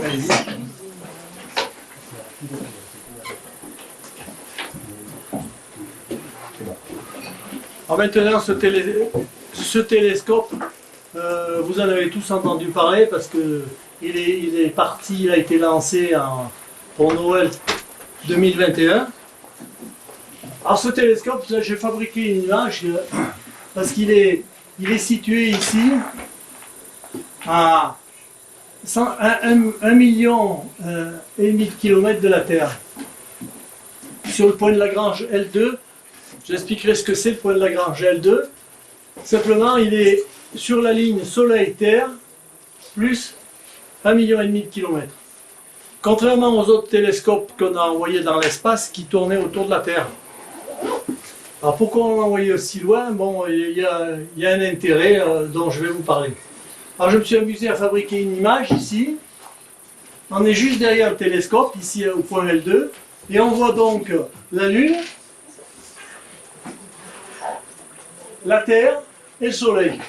Allez-y. Alors maintenant, ce télescope, vous en avez tous entendu parler parce que il est parti, il a été lancé pour Noël 2021. Alors ce télescope, j'ai fabriqué une image parce qu'il est situé ici à 1,5 million de kilomètres de la Terre, sur le point de Lagrange L2. J'expliquerai ce que c'est le point de Lagrange L2. Simplement, il est sur la ligne Soleil-Terre plus 1,5 million de kilomètres. Contrairement aux autres télescopes qu'on a envoyés dans l'espace qui tournaient autour de la Terre. Alors pourquoi on l'a envoyé aussi loin? Bon, il y a un intérêt dont je vais vous parler. Alors je me suis amusé à fabriquer une image ici. On est juste derrière le télescope, ici au point L2, et on voit donc la Lune, la Terre et le Soleil.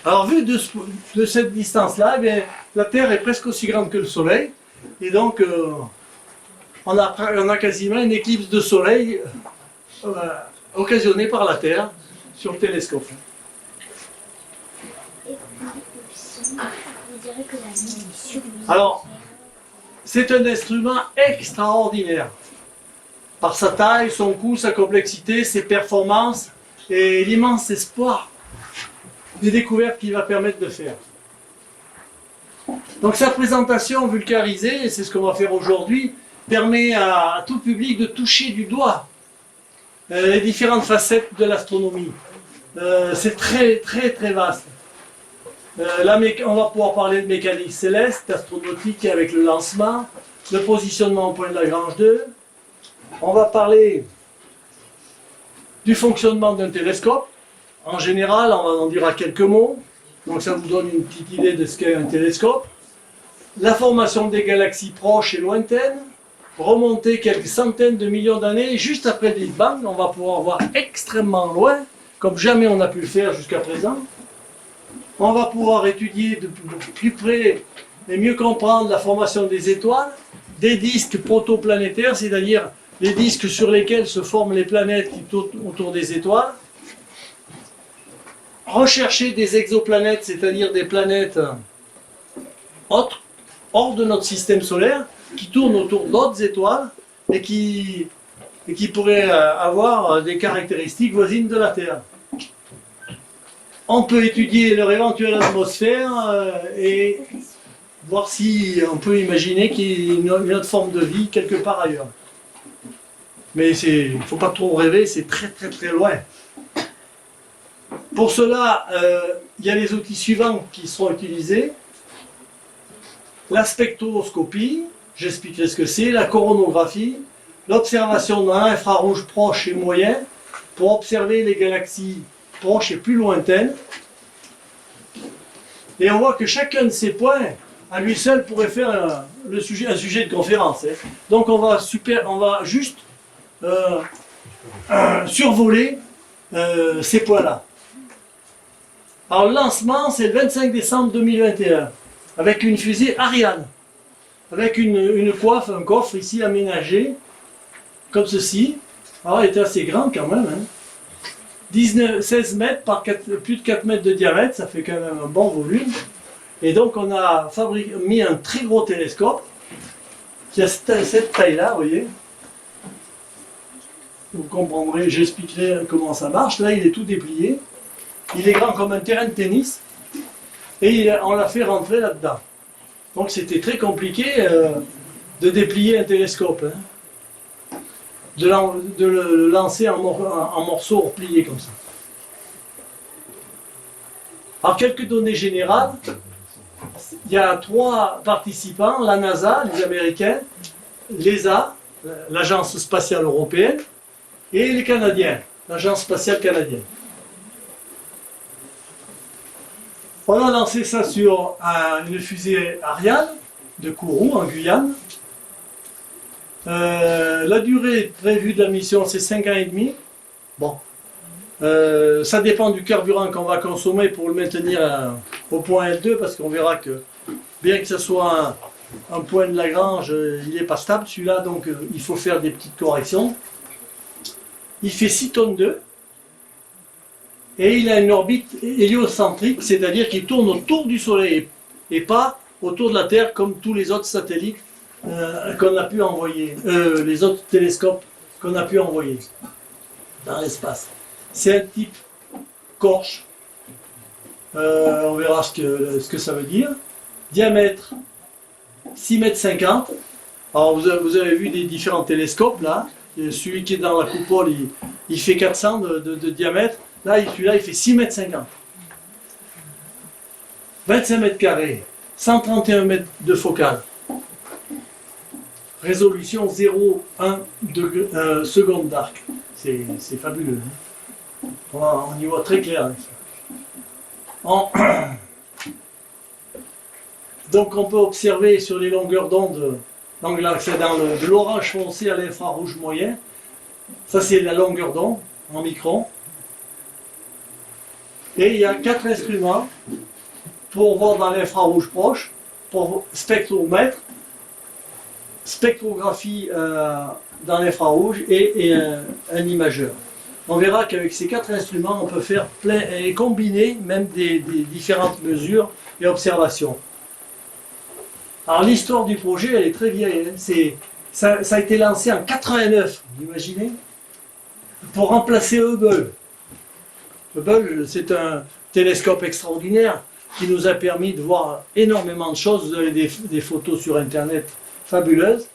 Alors vu de cette distance-là, eh la Terre est presque aussi grande que le Soleil, et donc on a quasiment une éclipse de Soleil occasionnée par la Terre sur le télescope. Alors, c'est un instrument extraordinaire par sa taille, son coût, sa complexité, ses performances et l'immense espoir des découvertes qu'il va permettre de faire. Donc sa présentation vulgarisée, et c'est ce qu'on va faire aujourd'hui, permet à tout public de toucher du doigt les différentes facettes de l'astronomie. C'est très très très vaste. On va pouvoir parler de mécanique céleste, astronautique avec le lancement, le positionnement au point de Lagrange 2. On va parler du fonctionnement d'un télescope. En général, on va en dire quelques mots. Donc ça vous donne une petite idée de ce qu'est un télescope. La formation des galaxies proches et lointaines, remonter quelques centaines de millions d'années, juste après le Big Bang, on va pouvoir voir extrêmement loin, comme jamais on a pu le faire jusqu'à présent. On va pouvoir étudier de plus près et mieux comprendre la formation des étoiles, des disques protoplanétaires, c'est-à-dire les disques sur lesquels se forment les planètes qui tournent autour des étoiles. Rechercher des exoplanètes, c'est-à-dire des planètes autres, hors de notre système solaire, qui tournent autour d'autres étoiles et qui pourraient avoir des caractéristiques voisines de la Terre. On peut étudier leur éventuelle atmosphère et voir si on peut imaginer qu'il y a une autre forme de vie quelque part ailleurs. Mais il ne faut pas trop rêver, c'est très très très loin. Pour cela, il y a les outils suivants qui seront utilisés. La spectroscopie, j'expliquerai ce que c'est, la coronographie, l'observation dans l'infrarouge proche et moyen pour observer les galaxies proches et plus lointaines. Et on voit que chacun de ces points, à lui seul, pourrait faire un sujet de conférence. Donc on va juste survoler ces points-là. Alors le lancement, c'est le 25 décembre 2021, avec une fusée Ariane, avec un coffre ici aménagé, comme ceci. Alors il était assez grand quand même, hein. 16 mètres par plus de 4 mètres de diamètre, ça fait quand même un bon volume. Et donc on a mis un très gros télescope, qui a cette taille-là, vous voyez. Vous comprendrez, j'expliquerai comment ça marche. Là, il est tout déplié. Il est grand comme un terrain de tennis. Et on l'a fait rentrer là-dedans. Donc c'était très compliqué de déplier un télescope. Hein. De le lancer en morceaux repliés comme ça. Alors quelques données générales. Il y a 3 participants, la NASA, les Américains, l'ESA, l'Agence spatiale européenne, et les Canadiens, l'Agence spatiale canadienne. On a lancé ça sur une fusée Ariane de Kourou en Guyane. La durée prévue de la mission, c'est 5 ans et demi. Bon, ça dépend du carburant qu'on va consommer pour le maintenir au point L2, parce qu'on verra que, bien que ce soit un point de Lagrange, il n'est pas stable celui-là, donc il faut faire des petites corrections. Il fait 6 tonnes 2 et il a une orbite héliocentrique, c'est-à-dire qu'il tourne autour du Soleil et pas autour de la Terre comme tous les autres satellites qu'on a pu envoyer, les autres télescopes qu'on a pu envoyer dans l'espace. C'est un type Korsch, on verra ce que ça veut dire. Diamètre 6,50 m. Alors vous avez vu des différents télescopes là. Celui qui est dans la coupole, il fait 400 de diamètre. Là, celui-là, il fait 6,50 m. 25 mètres carrés, 131 mètres de focale. Résolution 0,1 seconde d'arc. C'est fabuleux. Hein. On y voit très clair. Donc on peut observer sur les longueurs d'onde, donc là c'est dans de l'orange foncé à l'infrarouge moyen. Ça c'est la longueur d'onde en microns. Et il y a 4 instruments pour voir dans l'infrarouge proche, pour spectromètre, spectrographie dans l'infrarouge et un imageur. On verra qu'avec ces 4 instruments, on peut faire plein et combiner même des différentes mesures et observations. Alors l'histoire du projet, elle est très vieille. Hein. Ça a été lancé en 89, vous imaginez, pour remplacer Hubble. Hubble, c'est un télescope extraordinaire qui nous a permis de voir énormément de choses. Vous avez des photos sur Internet fabuleuses.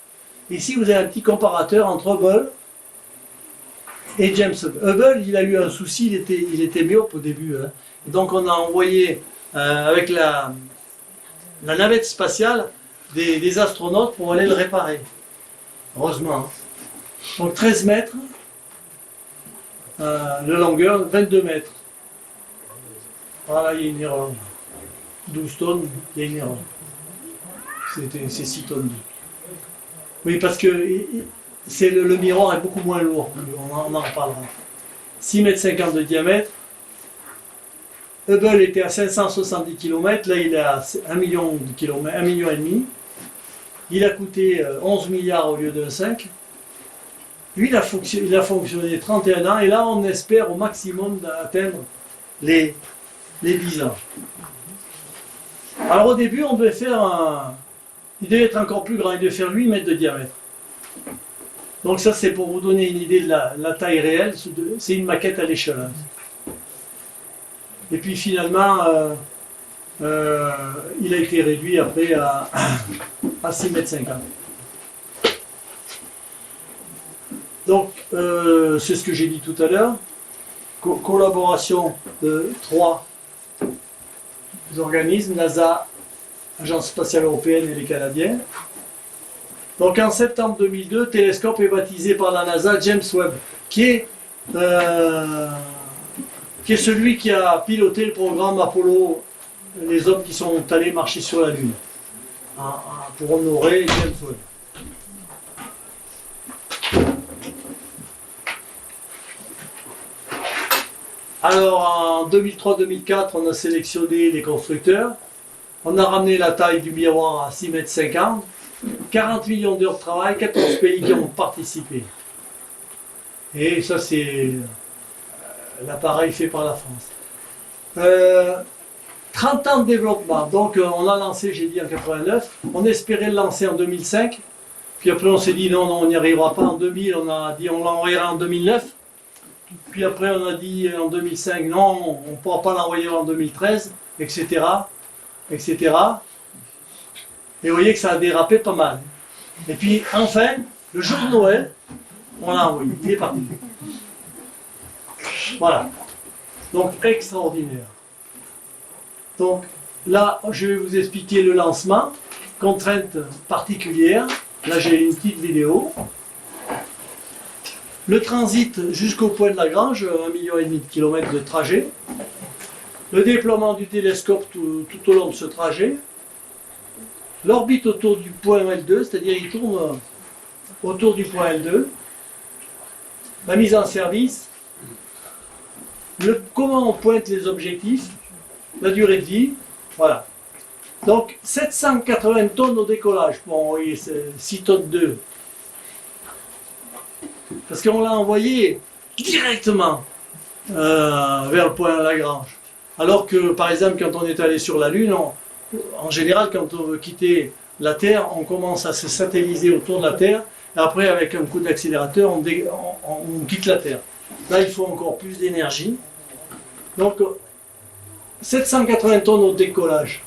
Ici, vous avez un petit comparateur entre Hubble et James Hubble. Hubble, il a eu un souci, il était myope au début. Hein. Donc on a envoyé avec la navette spatiale des astronautes pour aller le réparer. Heureusement. Hein. Donc 13 mètres de longueur, 22 mètres. Voilà, il y a une erreur. 12 tonnes, il y a une erreur. C'est 6 tonnes. Oui, parce que le miroir est beaucoup moins lourd. On en reparlera. 6,50 m de diamètre. Hubble était à 570 km, là il est à 1 million de kilomètres, 1,5 million. Il a coûté 11 milliards au lieu de 5. Lui, il a fonctionné 31 ans, et là on espère au maximum d'atteindre les 10 ans. Alors au début, on devait faire il devait être encore plus grand, il devait faire 8 mètres de diamètre. Donc ça, c'est pour vous donner une idée de la taille réelle, c'est une maquette à l'échelle. Hein. Et puis finalement, il a été réduit après à 6,50 m. Donc, c'est ce que j'ai dit tout à l'heure. Collaboration de 3 organismes, NASA, Agence spatiale européenne et les Canadiens. Donc en septembre 2002, le télescope est baptisé par la NASA James Webb, qui est celui qui a piloté le programme Apollo, les hommes qui sont allés marcher sur la Lune, pour honorer James Webb. Alors en 2003-2004, on a sélectionné les constructeurs. On a ramené la taille du miroir à 6,50 m, 40 millions d'heures de travail, 14 pays qui ont participé. Et ça, c'est l'appareil fait par la France. 30 ans de développement. Donc, on l'a lancé, j'ai dit, en 89. On espérait le lancer en 2005. Puis après, on s'est dit, non, on n'y arrivera pas en 2000. On a dit, on l'envoyera en 2009. Puis après, on a dit en 2005, non, on ne pourra pas l'envoyer en 2013, etc. etc. Et vous voyez que ça a dérapé pas mal. Et puis enfin, le jour de Noël, on l'a envoyé. Il est parti. Voilà. Donc extraordinaire. Donc là, je vais vous expliquer le lancement. Contrainte particulière. Là, j'ai une petite vidéo. Le transit jusqu'au point de Lagrange, 1,5 million de kilomètres de trajet. Le déploiement du télescope tout au long de ce trajet. L'orbite autour du point L2, c'est-à-dire il tourne autour du point L2. La mise en service. Comment on pointe les objectifs. La durée de vie. Voilà. Donc 780 tonnes au décollage pour envoyer 6 tonnes d'œufs. Parce qu'on l'a envoyé directement vers le point Lagrange. Alors que, par exemple, quand on est allé sur la Lune, en général, quand on veut quitter la Terre, on commence à se satelliser autour de la Terre, et après, avec un coup d'accélérateur, on quitte la Terre. Là, il faut encore plus d'énergie. Donc, 780 tonnes au décollage.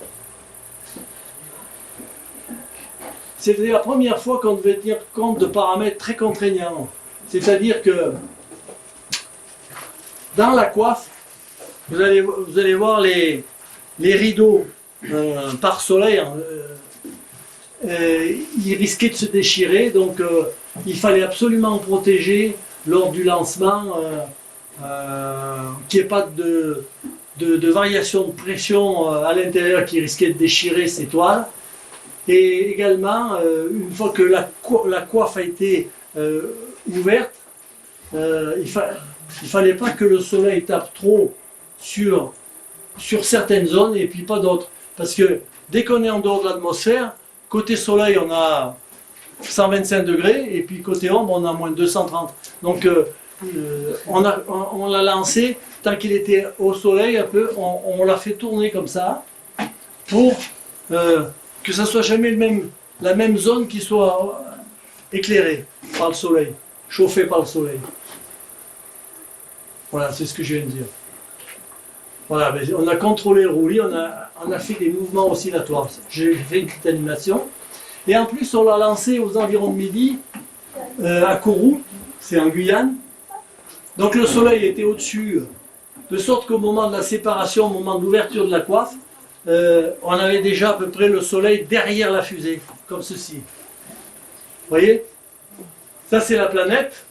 C'était la première fois qu'on devait tenir compte de paramètres très contraignants. C'est-à-dire que dans la coiffe, vous allez voir les rideaux par soleil, ils risquaient de se déchirer, donc il fallait absolument protéger lors du lancement qu'il n'y ait pas de variation de pression à l'intérieur qui risquait de déchirer ces toiles. Et également, une fois que la coiffe a été ouverte, il ne fallait pas que le soleil tape trop sur certaines zones et puis pas d'autres. Parce que dès qu'on est en dehors de l'atmosphère, côté soleil on a 125 degrés et puis côté ombre on a moins 230. Donc on l'a lancé, tant qu'il était au soleil un peu, on l'a fait tourner comme ça pour que ça soit jamais la même zone qui soit éclairée par le soleil, chauffée par le soleil. Voilà, c'est ce que je viens de dire. Voilà, on a contrôlé le roulis, on a fait des mouvements oscillatoires. J'ai fait une petite animation. Et en plus, on l'a lancé aux environs de midi, à Kourou, c'est en Guyane. Donc le soleil était au-dessus, de sorte qu'au moment de la séparation, au moment de l'ouverture de la coiffe, on avait déjà à peu près le soleil derrière la fusée, comme ceci. Vous voyez? Ça, c'est la planète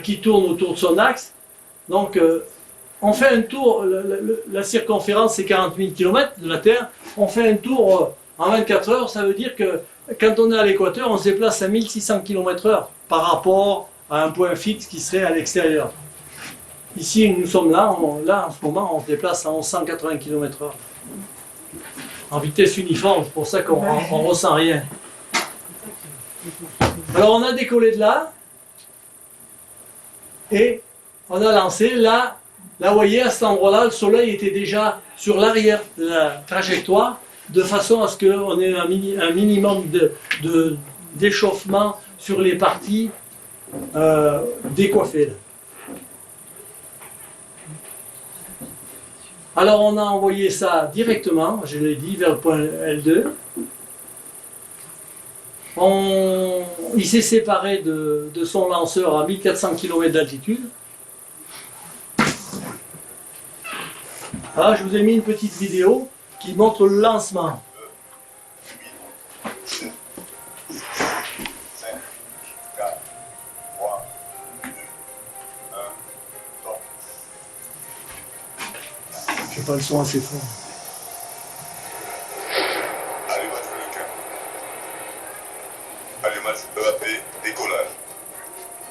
qui tourne autour de son axe. Donc, on fait un tour, la circonférence c'est 40 000 km de la Terre, on fait un tour en 24 heures, ça veut dire que quand on est à l'équateur, on se déplace à 1600 km/h par rapport à un point fixe qui serait à l'extérieur. Ici, nous sommes là, en ce moment, on se déplace à 1180 km/h. En vitesse uniforme, c'est pour ça qu'on ne ressent rien. Alors on a décollé de là, et on a lancé, là, vous voyez, à cet endroit-là, le soleil était déjà sur l'arrière de la trajectoire, de façon à ce qu'on ait un minimum d'échauffement sur les parties décoiffées. Alors on a envoyé ça directement, je l'ai dit, vers le point L2. Il s'est séparé de son lanceur à 1400 km d'altitude. Là, je vous ai mis une petite vidéo qui montre le lancement. Je n'ai pas le son assez fort. Allumage EAP, décollage.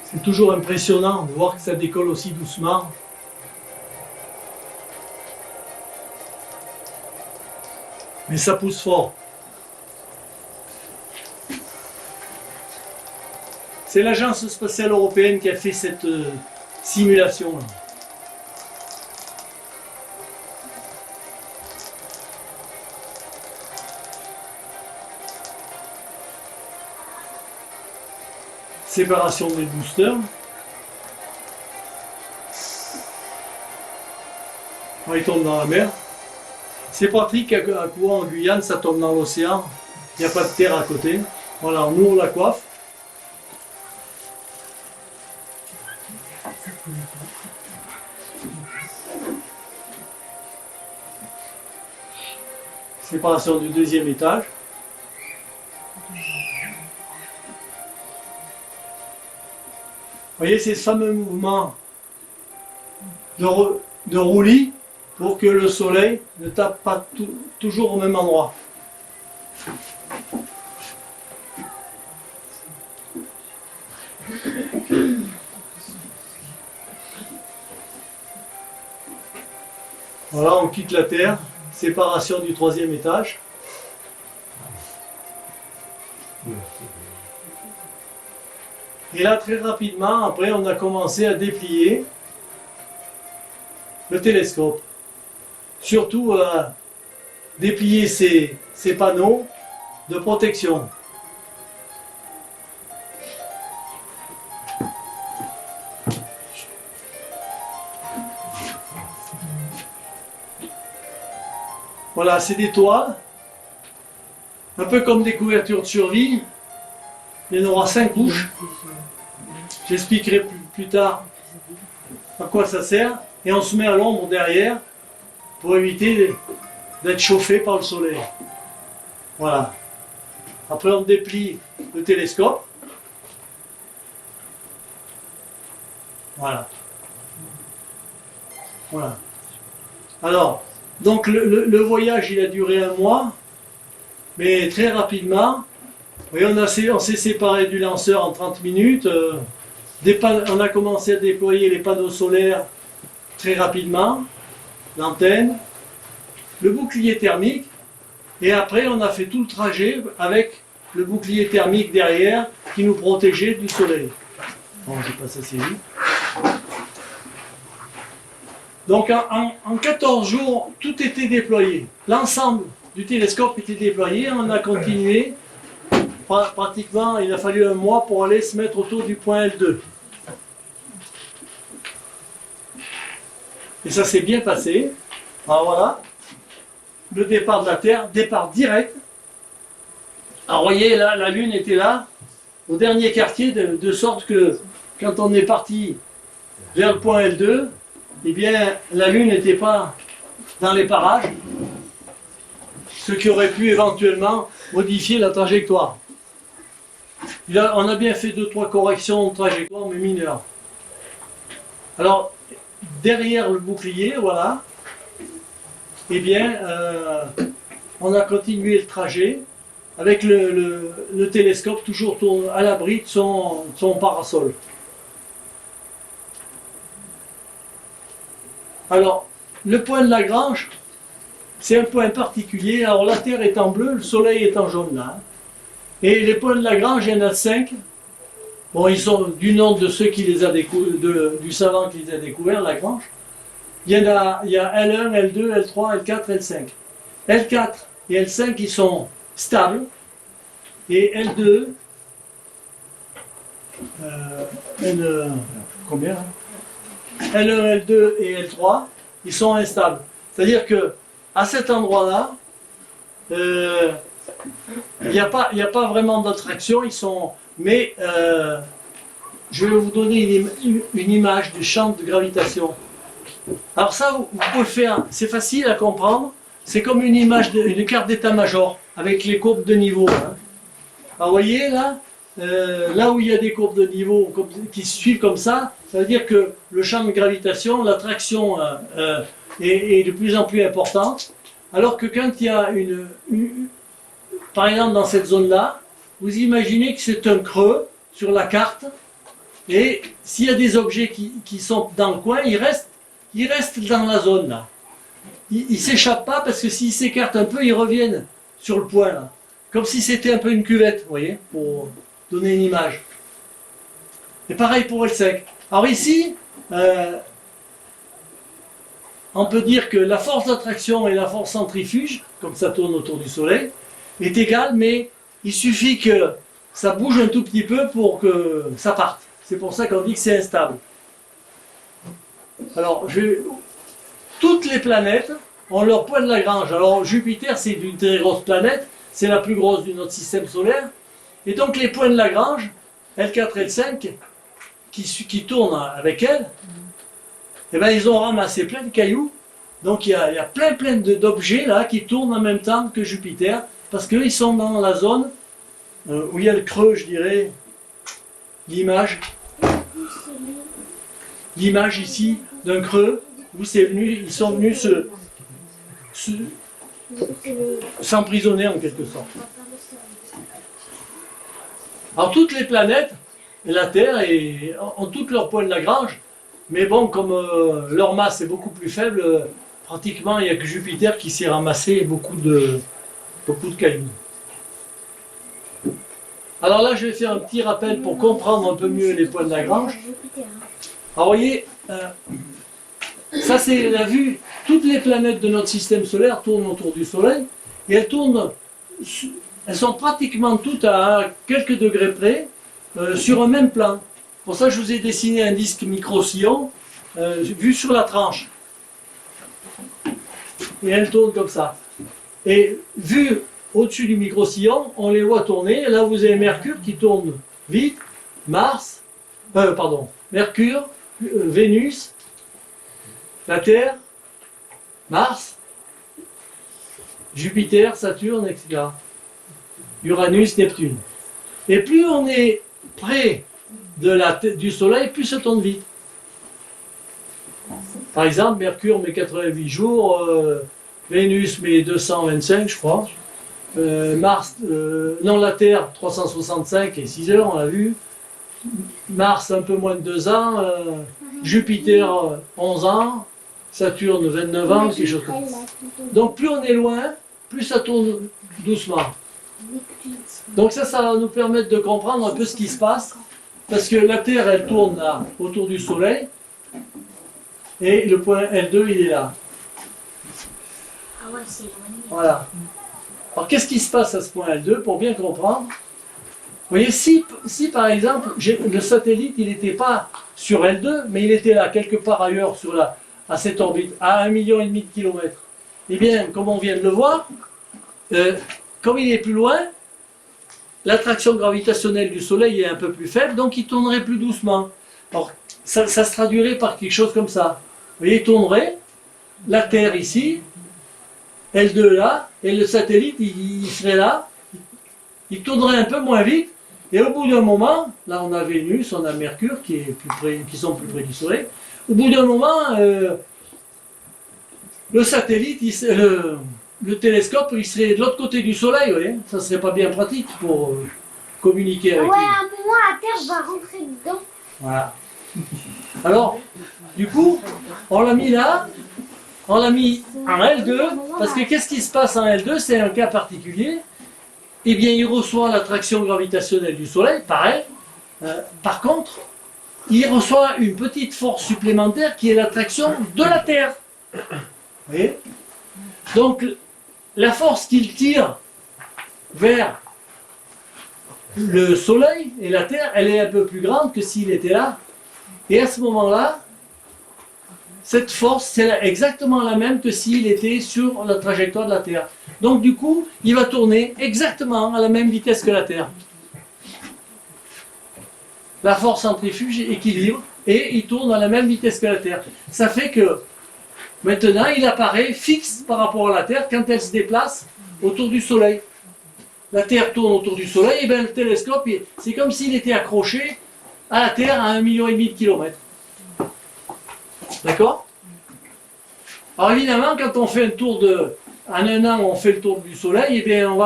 C'est toujours impressionnant de voir que ça décolle aussi doucement. Mais ça pousse fort. C'est l'Agence spatiale européenne qui a fait cette simulation-là. Séparation des boosters. Il tombe dans la mer. C'est pratique à courant en Guyane, ça tombe dans l'océan. Il n'y a pas de terre à côté. Voilà, on ouvre la coiffe. Séparation du deuxième étage. Vous voyez ces fameux mouvements de roulis pour que le soleil ne tape pas toujours au même endroit. Voilà, on quitte la Terre, séparation du troisième étage. Et là, très rapidement, après, on a commencé à déplier le télescope. Surtout déplier ces panneaux de protection. Voilà, c'est des toiles, un peu comme des couvertures de survie. Il y en aura 5 couches. J'expliquerai plus tard à quoi ça sert. Et on se met à l'ombre derrière pour éviter d'être chauffé par le soleil. Voilà. Après, on déplie le télescope. Voilà. Voilà. Alors, donc le voyage, il a duré 1 mois, mais très rapidement, oui, on s'est séparé du lanceur en 30 minutes. On a commencé à déployer les panneaux solaires très rapidement, l'antenne, le bouclier thermique, et après on a fait tout le trajet avec le bouclier thermique derrière qui nous protégeait du soleil. Bon, j'ai passé assez vite. Donc en 14 jours, tout était déployé. L'ensemble du télescope était déployé. On a continué. Pratiquement, il a fallu 1 mois pour aller se mettre autour du point L2. Et ça s'est bien passé. Alors voilà, le départ de la Terre, départ direct. Alors vous voyez, là, la Lune était là, au dernier quartier, de sorte que quand on est parti vers le point L2, eh bien, la Lune n'était pas dans les parages, ce qui aurait pu éventuellement modifier la trajectoire. On a bien fait 2-3 corrections de trajectoire, mais mineures. Alors, derrière le bouclier, voilà, eh bien, on a continué le trajet avec le télescope toujours à l'abri de son parasol. Alors, le point de Lagrange, c'est un point particulier. Alors, la Terre est en bleu, le Soleil est en jaune là. Et les points de Lagrange, il y en a 5. Bon, ils sont du nom de ceux qui les a du savant qui les a découverts, Lagrange. Il y a L1, L2, L3, L4, L5. L4 et L5, ils sont stables. Et L2, combien hein L1, L2 et L3, ils sont instables. C'est-à-dire que à cet endroit-là, il n'y a pas vraiment d'attraction, mais je vais vous donner une image du champ de gravitation. Alors ça, vous pouvez le faire, c'est facile à comprendre, c'est comme une image, une carte d'état-major, avec les courbes de niveau. Hein. Alors vous voyez là, là où il y a des courbes de niveau qui se suivent comme ça veut dire que le champ de gravitation, l'attraction est de plus en plus importante, alors que quand il y a par exemple dans cette zone-là, vous imaginez que c'est un creux sur la carte, et s'il y a des objets qui sont dans le coin, ils restent dans la zone là. Ils ne s'échappent pas parce que s'ils s'écartent un peu, ils reviennent sur le point là. Comme si c'était un peu une cuvette, vous voyez, pour donner une image. Et pareil pour L5. Alors ici, on peut dire que la force d'attraction et la force centrifuge, comme ça tourne autour du Soleil, est égale, mais il suffit que ça bouge un tout petit peu pour que ça parte. C'est pour ça qu'on dit que c'est instable. Alors, toutes les planètes ont leur point de Lagrange. Alors, Jupiter, c'est une très grosse planète, c'est la plus grosse de notre système solaire. Et donc, les points de Lagrange, L4, L5, qui tournent avec elle, eh ben, ils ont ramassé plein de cailloux. Donc, il y a plein d'objets là qui tournent en même temps que Jupiter, parce qu'ils sont dans la zone où il y a le creux, je dirais, l'image ici d'un creux où ils sont venus s'emprisonner en quelque sorte. Alors toutes les planètes, et la Terre, ont toutes leurs points de Lagrange, mais bon, comme leur masse est beaucoup plus faible, pratiquement il n'y a que Jupiter qui s'est ramassé beaucoup de cailloux. Alors là, je vais faire un petit rappel pour comprendre un peu mieux les points de Lagrange. Alors, vous voyez, ça c'est la vue. Toutes les planètes de notre système solaire tournent autour du Soleil et elles sont pratiquement toutes à quelques degrés près sur un même plan. Pour ça, je vous ai dessiné un disque micro-sillon vu sur la tranche. Et elles tournent comme ça. Et vu au-dessus du micro-sillon, on les voit tourner. Et là, vous avez Mercure qui tourne vite, Mercure, Vénus, la Terre, Mars, Jupiter, Saturne, etc. Uranus, Neptune. Et plus on est près du Soleil, plus ça tourne vite. Par exemple, Mercure met 88 jours, Vénus met 225, je crois. La Terre, 365 et 6 heures, on l'a vu. Mars, un peu moins de 2 ans. Jupiter, 11 ans. Saturne, 29 ans, quelque chose comme ça. Donc, plus on est loin, plus ça tourne doucement. Donc, ça va nous permettre de comprendre un peu ce qui se passe. Parce que la Terre, elle tourne là, autour du Soleil. Et le point L2, il est là. Ah ouais, c'est éloigné. Voilà. Alors, qu'est-ce qui se passe à ce point L2 pour bien comprendre? Vous voyez, si par exemple, le satellite, il n'était pas sur L2, mais il était là, quelque part ailleurs, à cette orbite, à 1,5 million de kilomètres. Eh bien, comme on vient de le voir, comme il est plus loin, l'attraction gravitationnelle du Soleil est un peu plus faible, donc il tournerait plus doucement. Alors, ça se traduirait par quelque chose comme ça. Vous voyez, il tournerait, la Terre ici, L2 là, et le satellite, il serait là, il tournerait un peu moins vite, et au bout d'un moment, là on a Vénus, on a Mercure qui sont plus près du Soleil, au bout d'un moment, le satellite, le télescope, il serait de l'autre côté du Soleil, vous voyez, ça serait pas bien pratique pour communiquer avec Ouais, lui. à un moment, la Terre va rentrer dedans. Voilà. Alors, du coup, on l'a mis là, on l'a mis en L2, parce que qu'est-ce qui se passe en L2? C'est un cas particulier. Eh bien, il reçoit l'attraction gravitationnelle du Soleil, pareil. Par contre, il reçoit une petite force supplémentaire qui est l'attraction de la Terre. Vous voyez? Donc, la force qu'il tire vers le Soleil et la Terre, elle est un peu plus grande que s'il était là. Et à ce moment-là, cette force, c'est exactement la même que s'il était sur la trajectoire de la Terre. Donc du coup, il va tourner exactement à la même vitesse que la Terre. La force centrifuge équilibre et il tourne à la même vitesse que la Terre. Ça fait que maintenant, il apparaît fixe par rapport à la Terre quand elle se déplace autour du Soleil. La Terre tourne autour du Soleil, et bien le télescope, c'est comme s'il était accroché à la Terre à 1,5 million de kilomètres. D'accord? Alors évidemment, quand on fait un tour en un an, on fait le tour du Soleil, et bien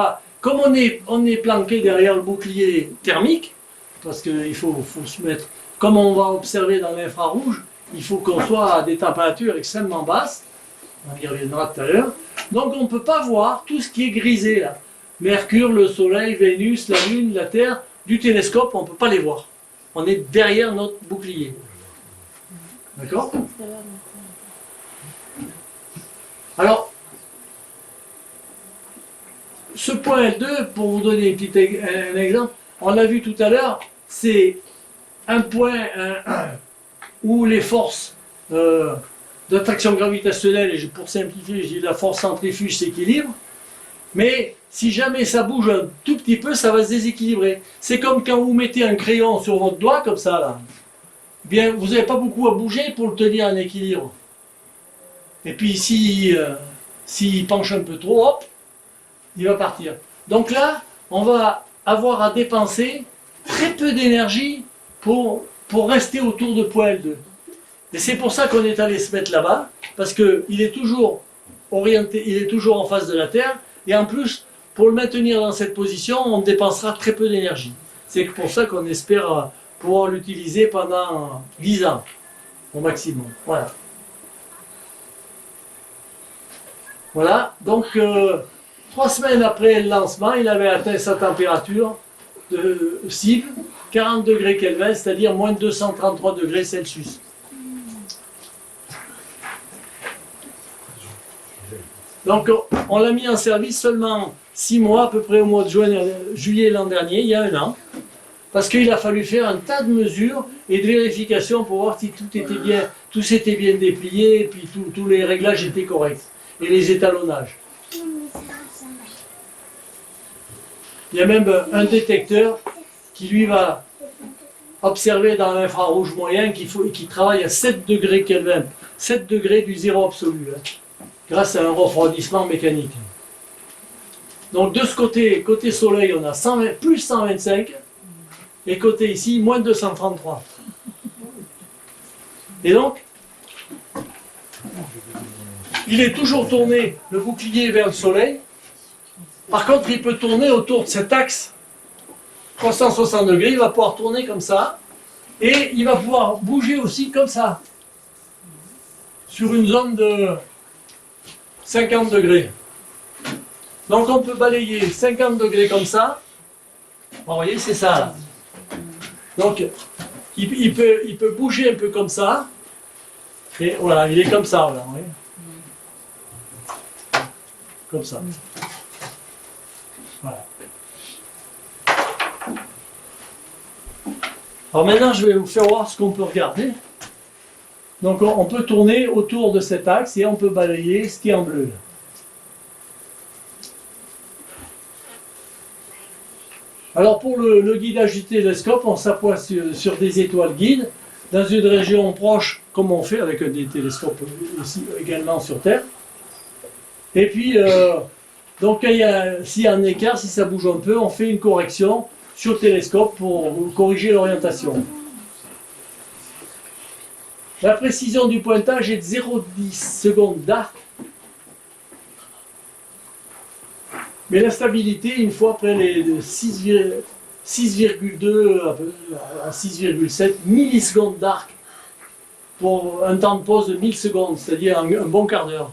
comme on est planqué derrière le bouclier thermique, parce qu'il faut se mettre, comme on va observer dans l'infrarouge, il faut qu'on soit à des températures extrêmement basses, on y reviendra tout à l'heure, donc on ne peut pas voir tout ce qui est grisé là. Mercure, le Soleil, Vénus, la Lune, la Terre, du télescope, on ne peut pas les voir. On est derrière notre bouclier. D'accord? Alors, ce point L2, pour vous donner un exemple, on l'a vu tout à l'heure, c'est un point où les forces d'attraction gravitationnelle, et pour simplifier, je dis la force centrifuge s'équilibre, mais si jamais ça bouge un tout petit peu, ça va se déséquilibrer. C'est comme quand vous mettez un crayon sur votre doigt, comme ça, là. Bien, vous n'avez pas beaucoup à bouger pour le tenir en équilibre. Et puis, s'il penche un peu trop, hop, il va partir. Donc là, on va avoir à dépenser très peu d'énergie pour rester autour de point L2. Et c'est pour ça qu'on est allé se mettre là-bas, parce qu'il est toujours orienté, il est toujours en face de la Terre, et en plus, pour le maintenir dans cette position, on dépensera très peu d'énergie. C'est pour ça qu'on espère pouvoir l'utiliser pendant 10 ans, au maximum. Voilà. Voilà, donc 3 semaines après le lancement, il avait atteint sa température de cible, 40 degrés Kelvin, c'est-à-dire moins 233 degrés Celsius. Donc on l'a mis en service seulement 6 mois, à peu près au mois de juillet l'an dernier, il y a 1 an, parce qu'il a fallu faire un tas de mesures et de vérifications pour voir si tout s'était bien déplié, et puis tous les réglages étaient corrects, et les étalonnages. Il y a même un détecteur qui lui va observer dans l'infrarouge moyen qui travaille à 7 degrés Kelvin, 7 degrés du zéro absolu, hein, grâce à un refroidissement mécanique. Donc de ce côté, côté soleil, on a plus 125, et côté ici, moins 233. Et donc, il est toujours tourné, le bouclier vers le soleil. Par contre, il peut tourner autour de cet axe 360 degrés, il va pouvoir tourner comme ça, et il va pouvoir bouger aussi comme ça, sur une zone de 50 degrés. Donc on peut balayer 50 degrés comme ça. Bon, vous voyez, c'est ça là. Donc il peut bouger un peu comme ça. Et voilà, il est comme ça, là, vous voyez. Comme ça. Voilà. Alors maintenant, je vais vous faire voir ce qu'on peut regarder. Donc on peut tourner autour de cet axe et on peut balayer ce qui est en bleu. Là. Alors pour le guidage du télescope, on s'appuie sur des étoiles guides dans une région proche, comme on fait avec des télescopes ici également sur Terre. Et puis, donc s'il y a un écart, si ça bouge un peu, on fait une correction sur le télescope pour corriger l'orientation. La précision du pointage est de 0,10 secondes d'arc. Mais la stabilité, une fois après les 6,2 à 6,7 millisecondes d'arc pour un temps de pause de 1000 secondes, c'est-à-dire un bon quart d'heure.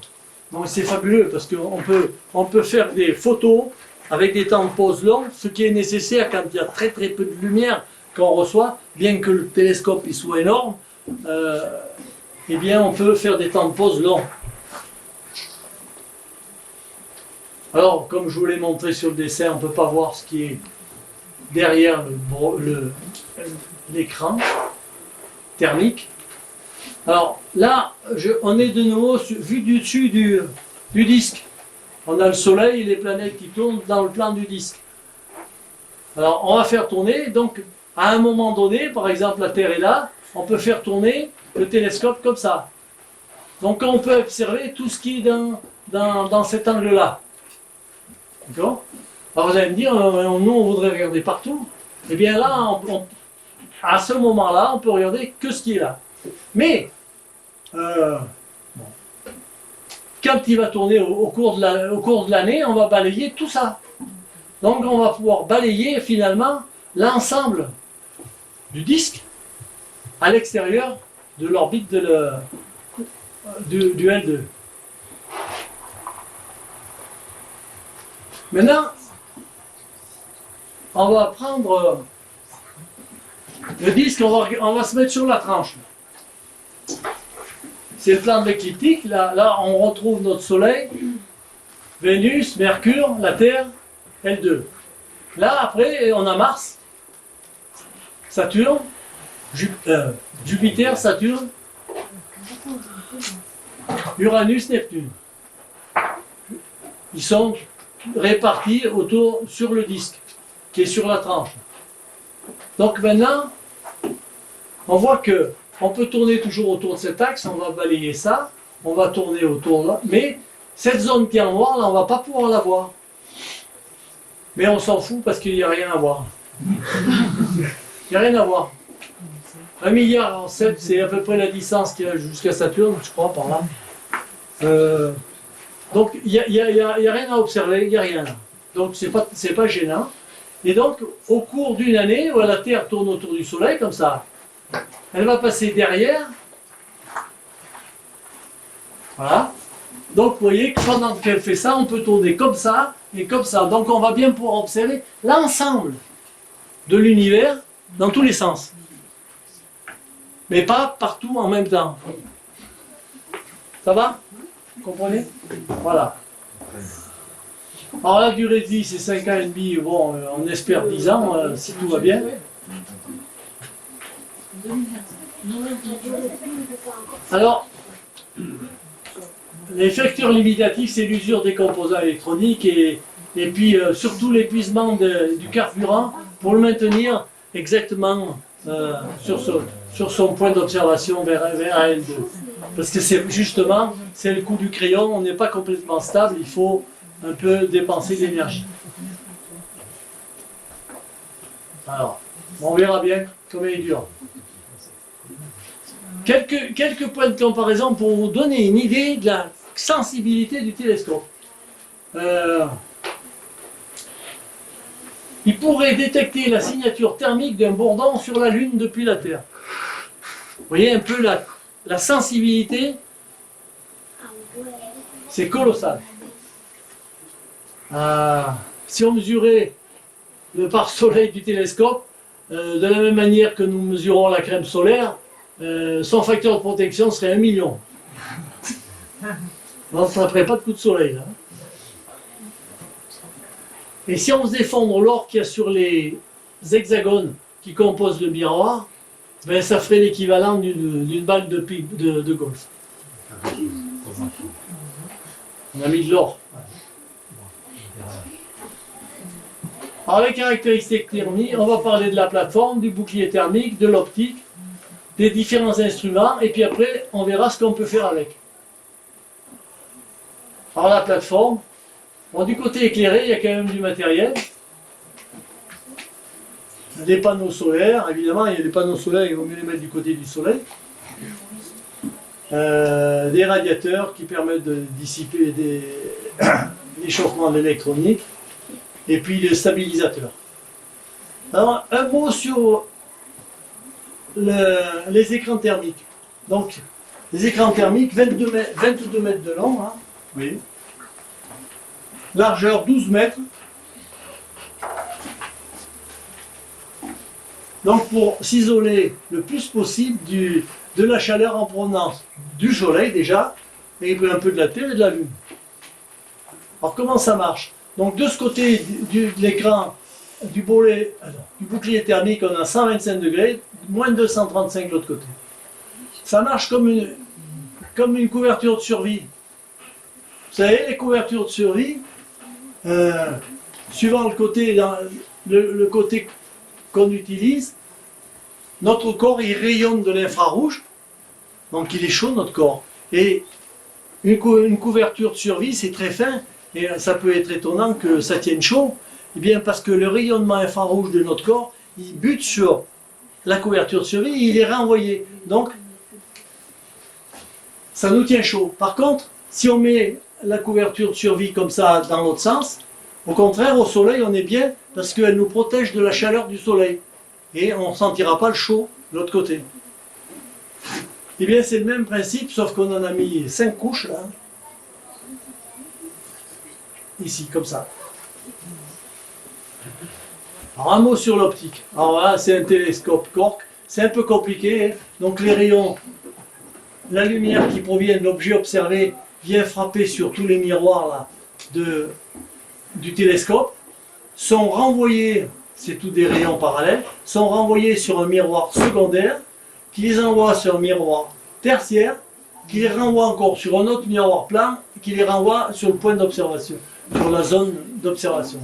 Donc c'est fabuleux parce qu'on peut faire des photos avec des temps de pause longs, ce qui est nécessaire quand il y a très très peu de lumière qu'on reçoit, bien que le télescope il soit énorme, eh bien on peut faire des temps de pause longs. Alors, comme je vous l'ai montré sur le dessin, on ne peut pas voir ce qui est derrière l'écran thermique. Alors là, on est de nouveau vu du dessus du disque. On a le soleil et les planètes qui tournent dans le plan du disque. Alors on va faire tourner, donc à un moment donné, par exemple la Terre est là, on peut faire tourner le télescope comme ça. Donc on peut observer tout ce qui est dans cet angle-là. D'accord ? Alors vous allez me dire, nous on voudrait regarder partout. Eh bien là, à ce moment-là, on peut regarder que ce qui est là. Mais, quand il va tourner au cours de l'année, on va balayer tout ça. Donc on va pouvoir balayer finalement l'ensemble du disque à l'extérieur de l'orbite du L2. Maintenant, on va prendre le disque, on va se mettre sur la tranche. C'est le plan de l'écliptique. Là, on retrouve notre Soleil, Vénus, Mercure, la Terre, L2. Là, après, on a Mars, Saturne, Jupiter, Saturne, Uranus, Neptune. Ils sont répartis sur le disque, qui est sur la tranche. Donc maintenant, on voit que on peut tourner toujours autour de cet axe, on va balayer ça, on va tourner autour là, mais cette zone qui est en noir, là, on ne va pas pouvoir la voir. Mais on s'en fout parce qu'il n'y a rien à voir. Il n'y a rien à voir. 1,7 milliard, c'est à peu près la distance qu'il y a jusqu'à Saturne, je crois, par là. Donc il n'y a rien à observer, il n'y a rien. Donc c'est pas gênant. Et donc, au cours d'une année, où la Terre tourne autour du Soleil, comme ça, elle va passer derrière. Voilà. Donc, vous voyez que pendant qu'elle fait ça, on peut tourner comme ça et comme ça. Donc, on va bien pouvoir observer l'ensemble de l'univers dans tous les sens. Mais pas partout en même temps. Ça va? Vous comprenez? Voilà. Alors la durée de vie, c'est 5 ans et demi. Bon, on espère 10 ans, si tout va bien. Alors, les facteurs limitatifs, c'est l'usure des composants électroniques et puis surtout l'épuisement du carburant pour le maintenir exactement sur son point d'observation vers AL2. Parce que c'est justement, c'est le coup du crayon, on n'est pas complètement stable, il faut un peu dépenser d'énergie. Alors, on verra bien combien il dure. Quelques points de comparaison pour vous donner une idée de la sensibilité du télescope. Il pourrait détecter la signature thermique d'un bourdon sur la Lune depuis la Terre. Vous voyez un peu la sensibilité, c'est colossal. Si on mesurait le pare-soleil du télescope, de la même manière que nous mesurons la crème solaire, son facteur de protection serait 1 million. On ne ferait pas de coup de soleil là. Et si on faisait fondre l'or qu'il y a sur les hexagones qui composent le miroir, ben ça ferait l'équivalent d'une balle de golf. On a mis de l'or. Alors les caractéristiques thermiques, on va parler de la plateforme, du bouclier thermique, de l'optique, des différents instruments, et puis après on verra ce qu'on peut faire avec. Alors la plateforme, bon, du côté éclairé, il y a quand même du matériel. Des panneaux solaires, évidemment, il y a des panneaux solaires, il vaut mieux les mettre du côté du soleil. Des radiateurs qui permettent de dissiper l'échauffement de l'électronique. Et puis les stabilisateurs. Alors, un mot sur les écrans thermiques. Donc, les écrans thermiques, 22 mètres de long, hein, oui. Largeur 12 mètres. Donc, pour s'isoler le plus possible de la chaleur en provenance du soleil déjà, et un peu de la Terre et de la Lune. Alors, comment ça marche? Donc de ce côté de l'écran, du bouclier thermique, on a 125 degrés, moins 235 de l'autre côté. Ça marche comme une couverture de survie. Vous savez, les couvertures de survie, suivant le côté qu'on utilise, notre corps il rayonne de l'infrarouge, donc il est chaud notre corps. Et une couverture de survie, c'est très fin. Et ça peut être étonnant que ça tienne chaud, eh bien parce que le rayonnement infrarouge de notre corps, il bute sur la couverture de survie et il est renvoyé. Donc, ça nous tient chaud. Par contre, si on met la couverture de survie comme ça dans l'autre sens, au contraire, au soleil, on est bien parce qu'elle nous protège de la chaleur du soleil. Et on ne sentira pas le chaud de l'autre côté. Eh bien, c'est le même principe, sauf qu'on en a mis 5 couches, là. Ici, comme ça. Alors, un mot sur l'optique. Alors là, c'est un télescope Cork. C'est un peu compliqué. Donc les rayons, la lumière qui provient de l'objet observé vient frapper sur tous les miroirs là, du télescope, sont renvoyés, c'est tous des rayons parallèles, sont renvoyés sur un miroir secondaire, qui les envoie sur un miroir tertiaire, qui les renvoie encore sur un autre miroir plan, qui les renvoie sur le point d'observation, sur la zone d'observation.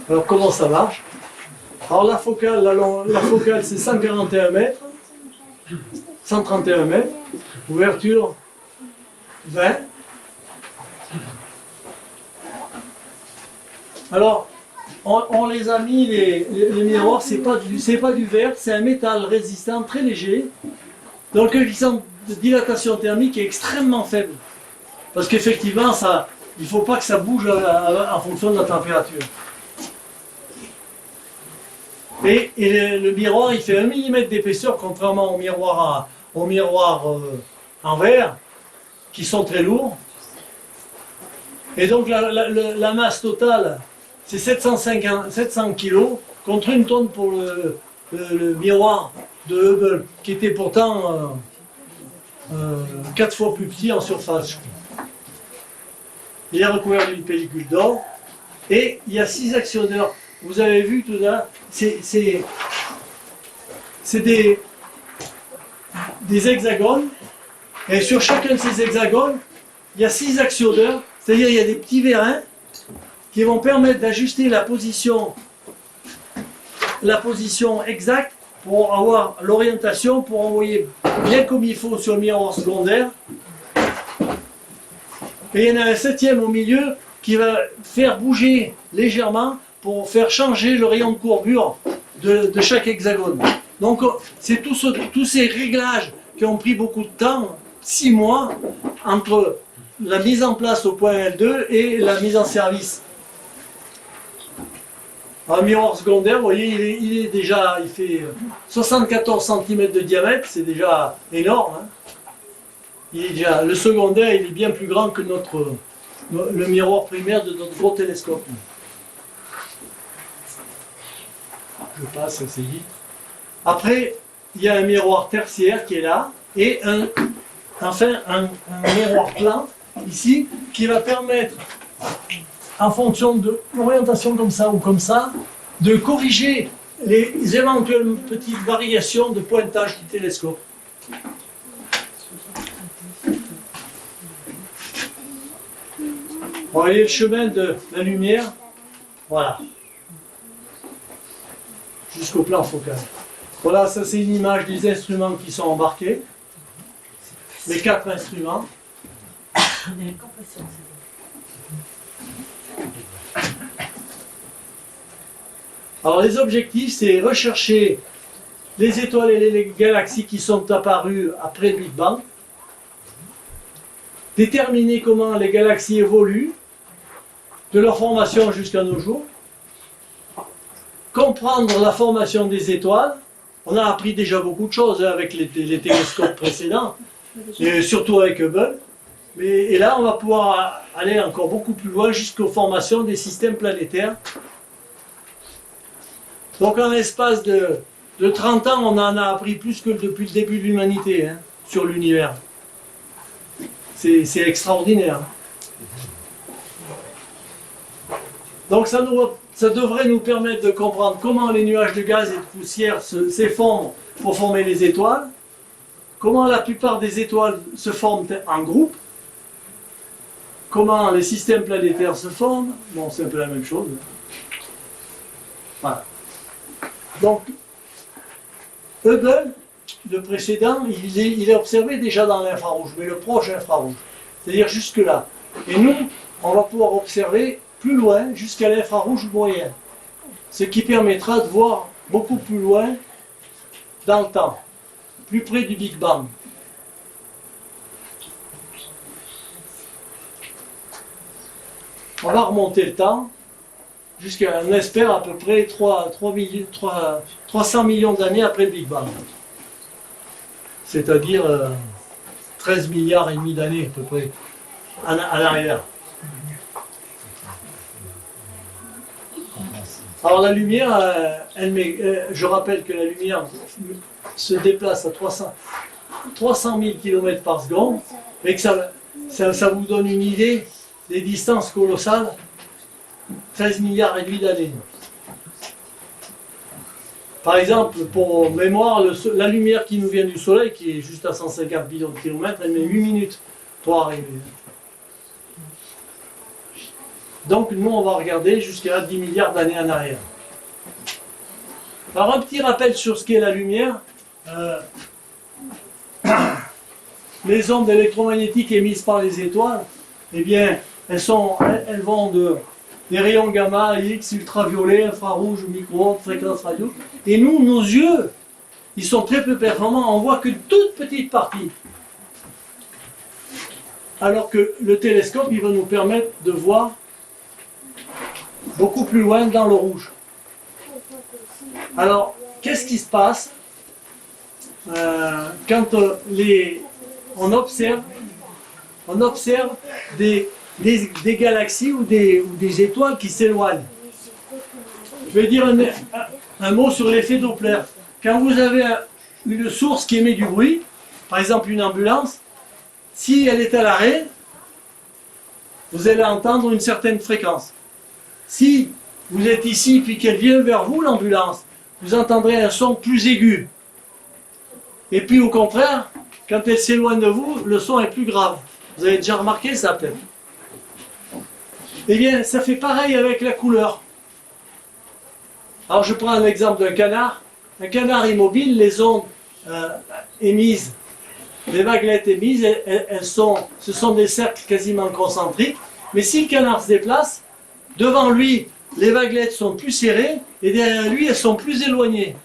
Alors comment ça marche? Alors la focale c'est 141 mètres, 131 mètres, ouverture 20. Alors on les a mis, les miroirs, c'est pas du verre, c'est un métal résistant très léger, dans le coefficient de dilatation thermique est extrêmement faible. Parce qu'effectivement, il ne faut pas que ça bouge en fonction de la température. Et le miroir, il fait 1 mm d'épaisseur, contrairement aux miroirs en verre, qui sont très lourds. Et donc la masse totale, c'est 700 kg contre 1 tonne pour le miroir de Hubble, qui était pourtant 4 fois plus petit en surface. Je crois. Il est recouvert d'une pellicule d'or et il y a 6 actionneurs. Vous avez vu tout ça, c'est des hexagones, et sur chacun de ces hexagones, il y a 6 actionneurs, c'est-à-dire il y a des petits vérins qui vont permettre d'ajuster la position exacte pour avoir l'orientation, pour envoyer bien comme il faut sur le miroir secondaire. Et il y en a un 7e au milieu qui va faire bouger légèrement pour faire changer le rayon de courbure de chaque hexagone. Donc c'est tous ces réglages qui ont pris beaucoup de temps, 6 mois, entre la mise en place au point L2 et la mise en service. Un miroir secondaire, vous voyez, il fait 74 cm de diamètre, c'est déjà énorme. Hein. Le secondaire, il est bien plus grand que le miroir primaire de notre gros télescope. Je passe assez vite. Après, il y a un miroir tertiaire qui est là, et enfin un miroir plat, ici, qui va permettre, en fonction de l'orientation comme ça ou comme ça, de corriger les éventuelles petites variations de pointage du télescope. Vous voyez le chemin de la lumière, voilà, jusqu'au plan focal. Voilà, ça c'est une image des instruments qui sont embarqués, les 4 instruments. Alors les objectifs, c'est rechercher les étoiles et les galaxies qui sont apparues après le Big Bang, déterminer comment les galaxies évoluent de leur formation jusqu'à nos jours, comprendre la formation des étoiles. On a appris déjà beaucoup de choses avec les télescopes précédents, et surtout avec Hubble. Et là, on va pouvoir aller encore beaucoup plus loin jusqu'aux formations des systèmes planétaires. Donc en l'espace de 30 ans, on en a appris plus que depuis le début de l'humanité, hein, sur l'univers. C'est extraordinaire. Donc ça devrait nous permettre de comprendre comment les nuages de gaz et de poussière s'effondrent pour former les étoiles, comment la plupart des étoiles se forment en groupe, comment les systèmes planétaires se forment. Bon, c'est un peu la même chose. Voilà. Donc, Hubble, le précédent, il est observé déjà dans l'infrarouge, mais le proche infrarouge, c'est-à-dire jusque-là. Et nous, on va pouvoir observer plus loin, jusqu'à l'infrarouge moyen, ce qui permettra de voir beaucoup plus loin dans le temps, plus près du Big Bang. On va remonter le temps jusqu'à, on espère, à peu près 300 millions d'années après le Big Bang. C'est-à-dire 13 milliards et demi d'années à peu près à l'arrière. Alors la lumière, je rappelle que la lumière se déplace à 300 000 km par seconde, et que ça vous donne une idée des distances colossales, 13 milliards et demi d'années. Par exemple, pour mémoire, la lumière qui nous vient du Soleil, qui est juste à 150 millions de kilomètres, elle met 8 minutes pour arriver. Donc nous, on va regarder jusqu'à 10 milliards d'années en arrière. Alors un petit rappel sur ce qu'est la lumière. Les ondes électromagnétiques émises par les étoiles, eh bien, elles vont des rayons gamma, X, ultraviolet, infrarouge, micro-ondes, fréquences radio. Et nous, nos yeux, ils sont très peu performants, on voit que toute petite partie. Alors que le télescope, il va nous permettre de voir beaucoup plus loin dans le rouge. Alors, qu'est-ce qui se passe quand on observe des galaxies ou des étoiles qui s'éloignent? Je vais dire un mot sur l'effet Doppler. Quand vous avez une source qui émet du bruit, par exemple une ambulance, si elle est à l'arrêt, vous allez entendre une certaine fréquence. Si vous êtes ici puis qu'elle vient vers vous, l'ambulance, vous entendrez un son plus aigu. Et puis au contraire, quand elle s'éloigne de vous, le son est plus grave. Vous avez déjà remarqué ça peut-être. Eh bien, ça fait pareil avec la couleur. Alors je prends l'exemple d'un canard. Un canard immobile, les ondes émises, les vaguelettes émises, ce sont des cercles quasiment concentriques. Mais si le canard se déplace, devant lui, les vaguelettes sont plus serrées et derrière lui, elles sont plus éloignées.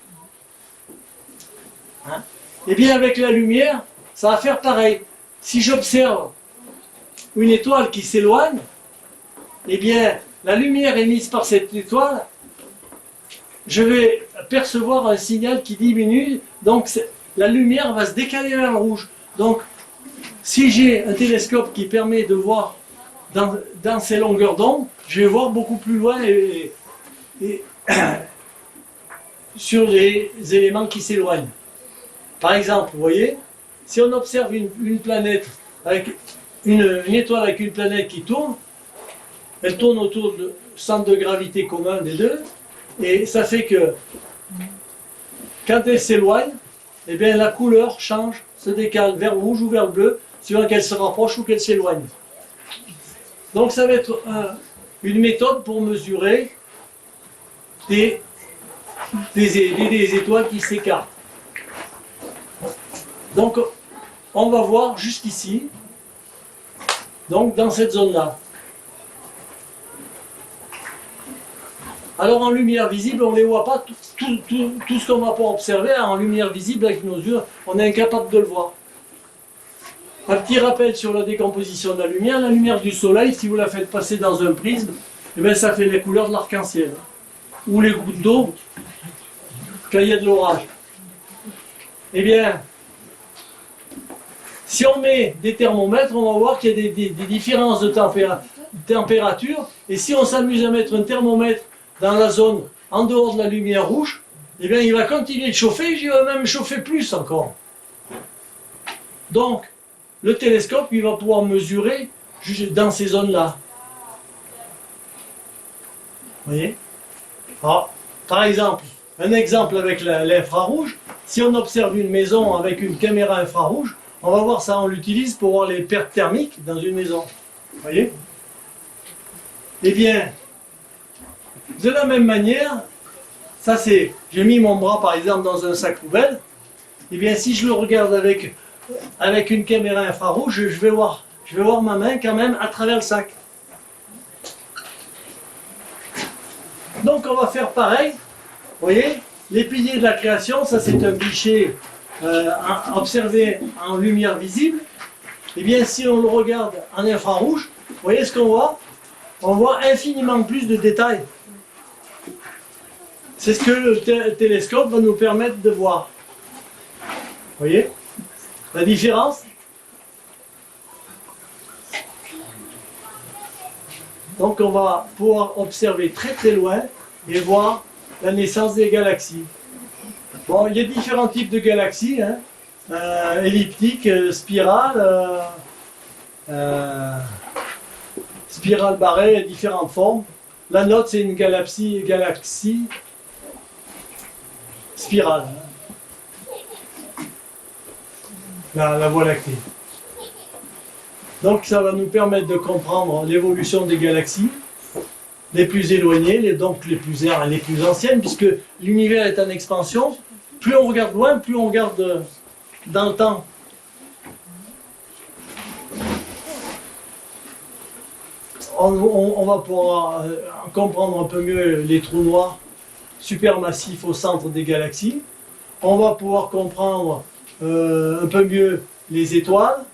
Hein? Eh bien, avec la lumière, ça va faire pareil. Si j'observe une étoile qui s'éloigne, eh bien, la lumière émise par cette étoile, je vais percevoir un signal qui diminue, donc la lumière va se décaler vers le rouge. Donc, si j'ai un télescope qui permet de voir dans ces longueurs d'onde, je vais voir beaucoup plus loin et sur les éléments qui s'éloignent. Par exemple, vous voyez, si on observe une planète avec une étoile avec une planète qui tourne, elle tourne autour du centre de gravité commun des deux, et ça fait que quand elle s'éloigne, eh bien la couleur change, se décale vers le rouge ou vers le bleu, suivant qu'elle se rapproche ou qu'elle s'éloigne. Donc ça va être une méthode pour mesurer des étoiles qui s'écartent. Donc on va voir jusqu'ici, donc dans cette zone-là. Alors en lumière visible, on ne les voit pas, tout ce qu'on va pouvoir observer en lumière visible avec nos yeux, on est incapable de le voir. Un petit rappel sur la décomposition de la lumière du soleil, si vous la faites passer dans un prisme, eh bien, ça fait les couleurs de l'arc-en-ciel. Ou les gouttes d'eau quand il y a de l'orage. Eh bien, si on met des thermomètres, on va voir qu'il y a des différences de température. Et si on s'amuse à mettre un thermomètre dans la zone en dehors de la lumière rouge, eh bien, il va continuer de chauffer, il va même chauffer plus encore. Donc, le télescope, il va pouvoir mesurer dans ces zones-là. Vous voyez? Alors, par exemple, un exemple avec l'infrarouge, si on observe une maison avec une caméra infrarouge, on va voir ça, on l'utilise pour voir les pertes thermiques dans une maison. Vous voyez? Eh bien, de la même manière, ça c'est, j'ai mis mon bras par exemple dans un sac poubelle, eh bien si je le regarde avec une caméra infrarouge, je vais voir ma main quand même à travers le sac. Donc on va faire pareil, vous voyez, les piliers de la création, ça c'est un bichet observé en lumière visible. Eh bien si on le regarde en infrarouge, vous voyez ce qu'on voit? On voit infiniment plus de détails. C'est ce que le télescope va nous permettre de voir. Vous voyez la différence? Donc on va pouvoir observer très très loin et voir la naissance des galaxies. Bon, il y a différents types de galaxies, hein. Elliptiques, spirales, spirale barrée, différentes formes. La nôtre, c'est une galaxie spirale. La Voie lactée. Donc ça va nous permettre de comprendre l'évolution des galaxies, les plus éloignées, donc les plus anciennes, puisque l'univers est en expansion. Plus on regarde loin, plus on regarde dans le temps. On va pouvoir comprendre un peu mieux les trous noirs supermassifs au centre des galaxies. On va pouvoir comprendre un peu mieux les étoiles.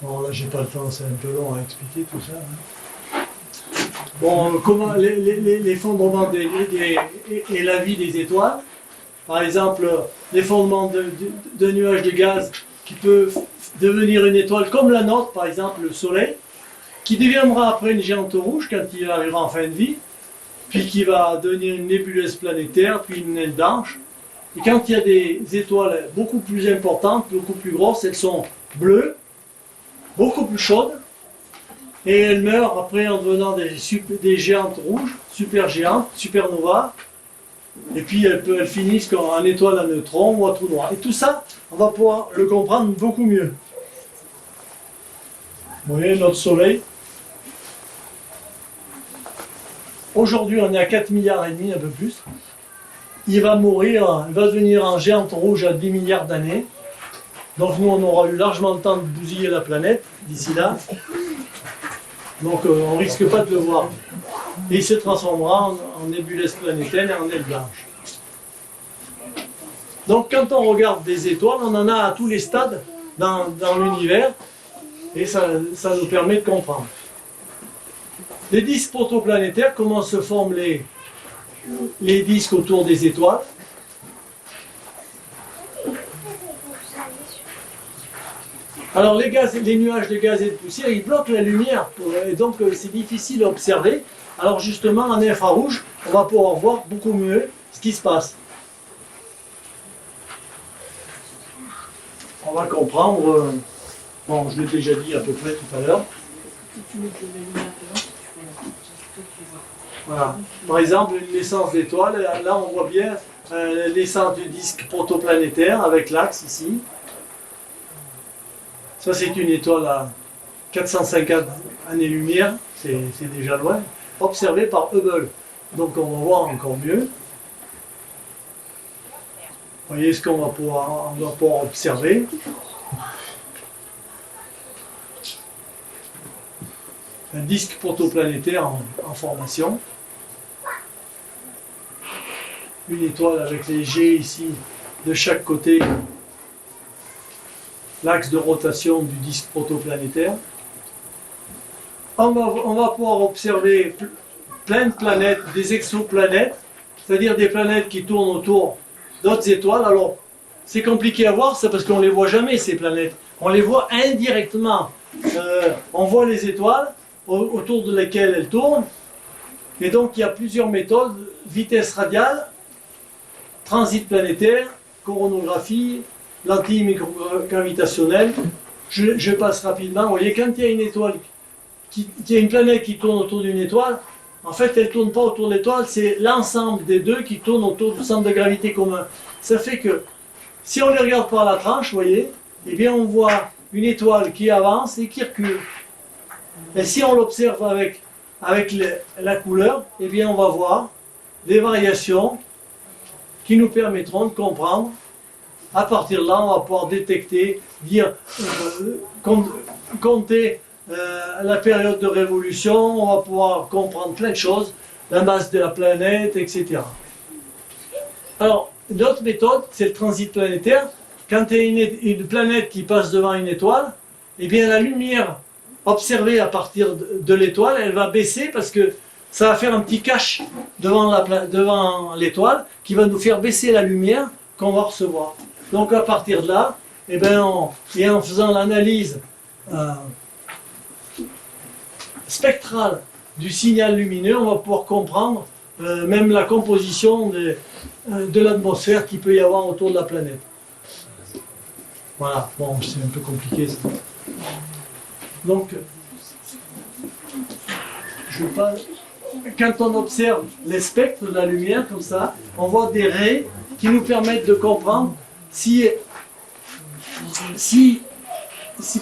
Bon, là, j'ai pas le temps, c'est un peu long à expliquer tout ça. Hein. Bon, comment l'effondrement et la vie des étoiles. Par exemple, l'effondrement de nuages de gaz qui peut devenir une étoile comme la nôtre, par exemple le Soleil, qui deviendra après une géante rouge quand il arrivera en fin de vie. puis qui va devenir une nébuleuse planétaire, puis une naine blanche. Et quand il y a des étoiles beaucoup plus importantes, beaucoup plus grosses, elles sont bleues, beaucoup plus chaudes, et elles meurent après en devenant des géantes rouges, super géantes, supernova, et puis elles finissent comme en étoile à neutrons ou à trou noir. Et tout ça, on va pouvoir le comprendre beaucoup mieux. Vous voyez notre Soleil. Aujourd'hui, on est à 4 milliards et demi, un peu plus. Il va mourir, il va devenir un géant rouge à 10 milliards d'années. Donc nous, on aura eu largement le temps de bousiller la planète d'ici là. Donc on ne risque pas de le voir. Et il se transformera en nébuleuse planétaire et en aile blanche. Donc quand on regarde des étoiles, on en a à tous les stades dans l'univers. Et ça nous permet de comprendre. Les disques protoplanétaires, comment se forment les disques autour des étoiles. Alors les nuages de gaz et de poussière, ils bloquent la lumière, et donc c'est difficile à observer. Alors justement, en infrarouge, on va pouvoir voir beaucoup mieux ce qui se passe. On va comprendre, bon, je l'ai déjà dit à peu près tout à l'heure. Voilà. Par exemple, une naissance d'étoile, là on voit bien la naissance du disque protoplanétaire avec l'axe ici. Ça c'est une étoile à 450 années-lumière, c'est déjà loin, observée par Hubble. Donc on va voir encore mieux. Vous voyez ce qu'on va pouvoir observer. Un disque protoplanétaire en formation. Une étoile avec les G ici de chaque côté, l'axe de rotation du disque protoplanétaire. On va pouvoir observer plein de planètes, des exoplanètes, c'est-à-dire des planètes qui tournent autour d'autres étoiles. Alors, c'est compliqué à voir, c'est parce qu'on ne les voit jamais, ces planètes. On les voit indirectement. On voit les étoiles autour de lesquelles elles tournent. Et donc, il y a plusieurs méthodes: vitesse radiale, transit planétaire, coronographie, lentille microgravitationnelle. Je passe rapidement. Vous voyez, quand il y a une étoile, il y a une planète qui tourne autour d'une étoile, en fait, elle ne tourne pas autour de l'étoile, c'est l'ensemble des deux qui tournent autour du centre de gravité commun. Ça fait que, si on les regarde par la tranche, vous voyez, eh bien, on voit une étoile qui avance et qui recule. Et si on l'observe avec la couleur, eh bien, on va voir des variations qui nous permettront de comprendre. À partir de là, on va pouvoir détecter, dire, compter la période de révolution, on va pouvoir comprendre plein de choses, la masse de la planète, etc. Alors, l'autre méthode, c'est le transit planétaire. Quand il y a une planète qui passe devant une étoile, eh bien la lumière observée à partir de l'étoile, elle va baisser parce que ça va faire un petit cache devant l'étoile qui va nous faire baisser la lumière qu'on va recevoir. Donc à partir de là, eh bien, et en faisant l'analyse spectrale du signal lumineux, on va pouvoir comprendre même la composition de l'atmosphère qu'il peut y avoir autour de la planète. Voilà, bon, c'est un peu compliqué ça. Donc, quand on observe les spectres de la lumière comme ça, on voit des raies qui nous permettent de comprendre si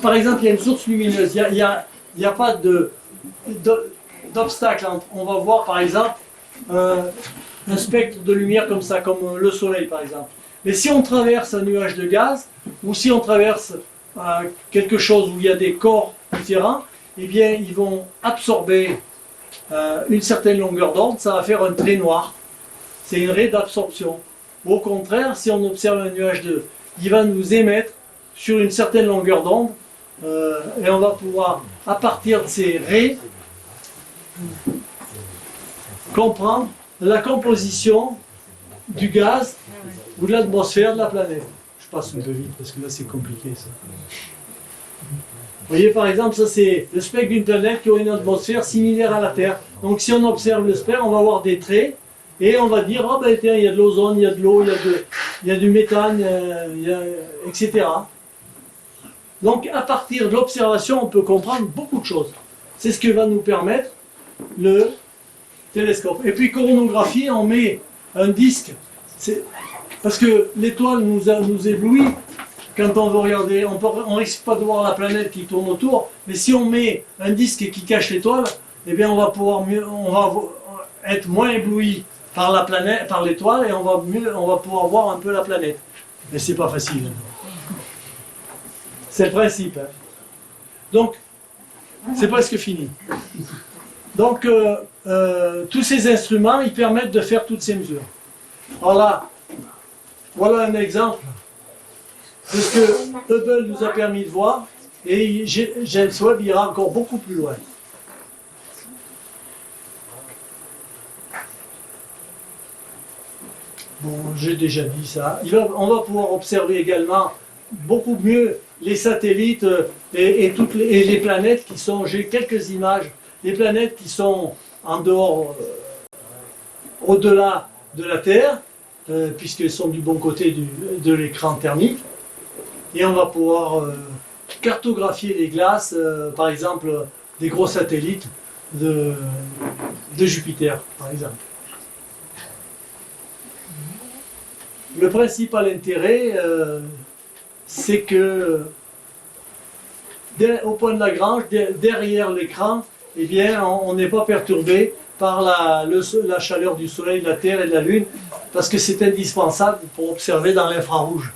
par exemple il y a une source lumineuse, il n'y a pas d'obstacle. On va voir par exemple un spectre de lumière comme ça, comme le soleil par exemple. Mais si on traverse un nuage de gaz, ou si on traverse quelque chose où il y a des corps différents, eh bien ils vont absorber une certaine longueur d'onde, ça va faire un trait noir. C'est une raie d'absorption. Au contraire, si on observe un nuage il va nous émettre sur une certaine longueur d'onde, et on va pouvoir, à partir de ces raies, comprendre la composition du gaz ou de l'atmosphère de la planète. Je passe un peu vite parce que là c'est compliqué ça. Vous voyez par exemple, ça c'est le spectre d'une planète qui aurait une atmosphère similaire à la Terre. Donc si on observe le spectre, on va voir des traits et on va dire, oh ben tiens, il y a de l'ozone, il y a de l'eau, il y a du méthane, etc. Donc à partir de l'observation, on peut comprendre beaucoup de choses. C'est ce que va nous permettre le télescope. Et puis coronographie, on met un disque, parce que l'étoile nous éblouit. Quand on veut regarder, on risque pas de voir la planète qui tourne autour, mais si on met un disque qui cache l'étoile, eh bien on va être moins ébloui par la planète, par l'étoile, et on va pouvoir voir un peu la planète. Mais c'est pas facile. C'est le principe. Hein. Donc, c'est presque fini. Donc, tous ces instruments, ils permettent de faire toutes ces mesures. Alors là, voilà un exemple de ce que Hubble nous a permis de voir, et James Webb ira encore beaucoup plus loin. Bon, j'ai déjà dit ça. On va pouvoir observer également beaucoup mieux les satellites et les planètes qui sont, j'ai quelques images, les planètes qui sont en dehors, au-delà de la Terre, puisqu'elles sont du bon côté de l'écran thermique. Et on va pouvoir cartographier les glaces, par exemple, des gros satellites de Jupiter, par exemple. Le principal intérêt, c'est que au point de Lagrange, derrière l'écran, eh bien, on n'est pas perturbé par la chaleur du Soleil, de la Terre et de la Lune, parce que c'est indispensable pour observer dans l'infrarouge.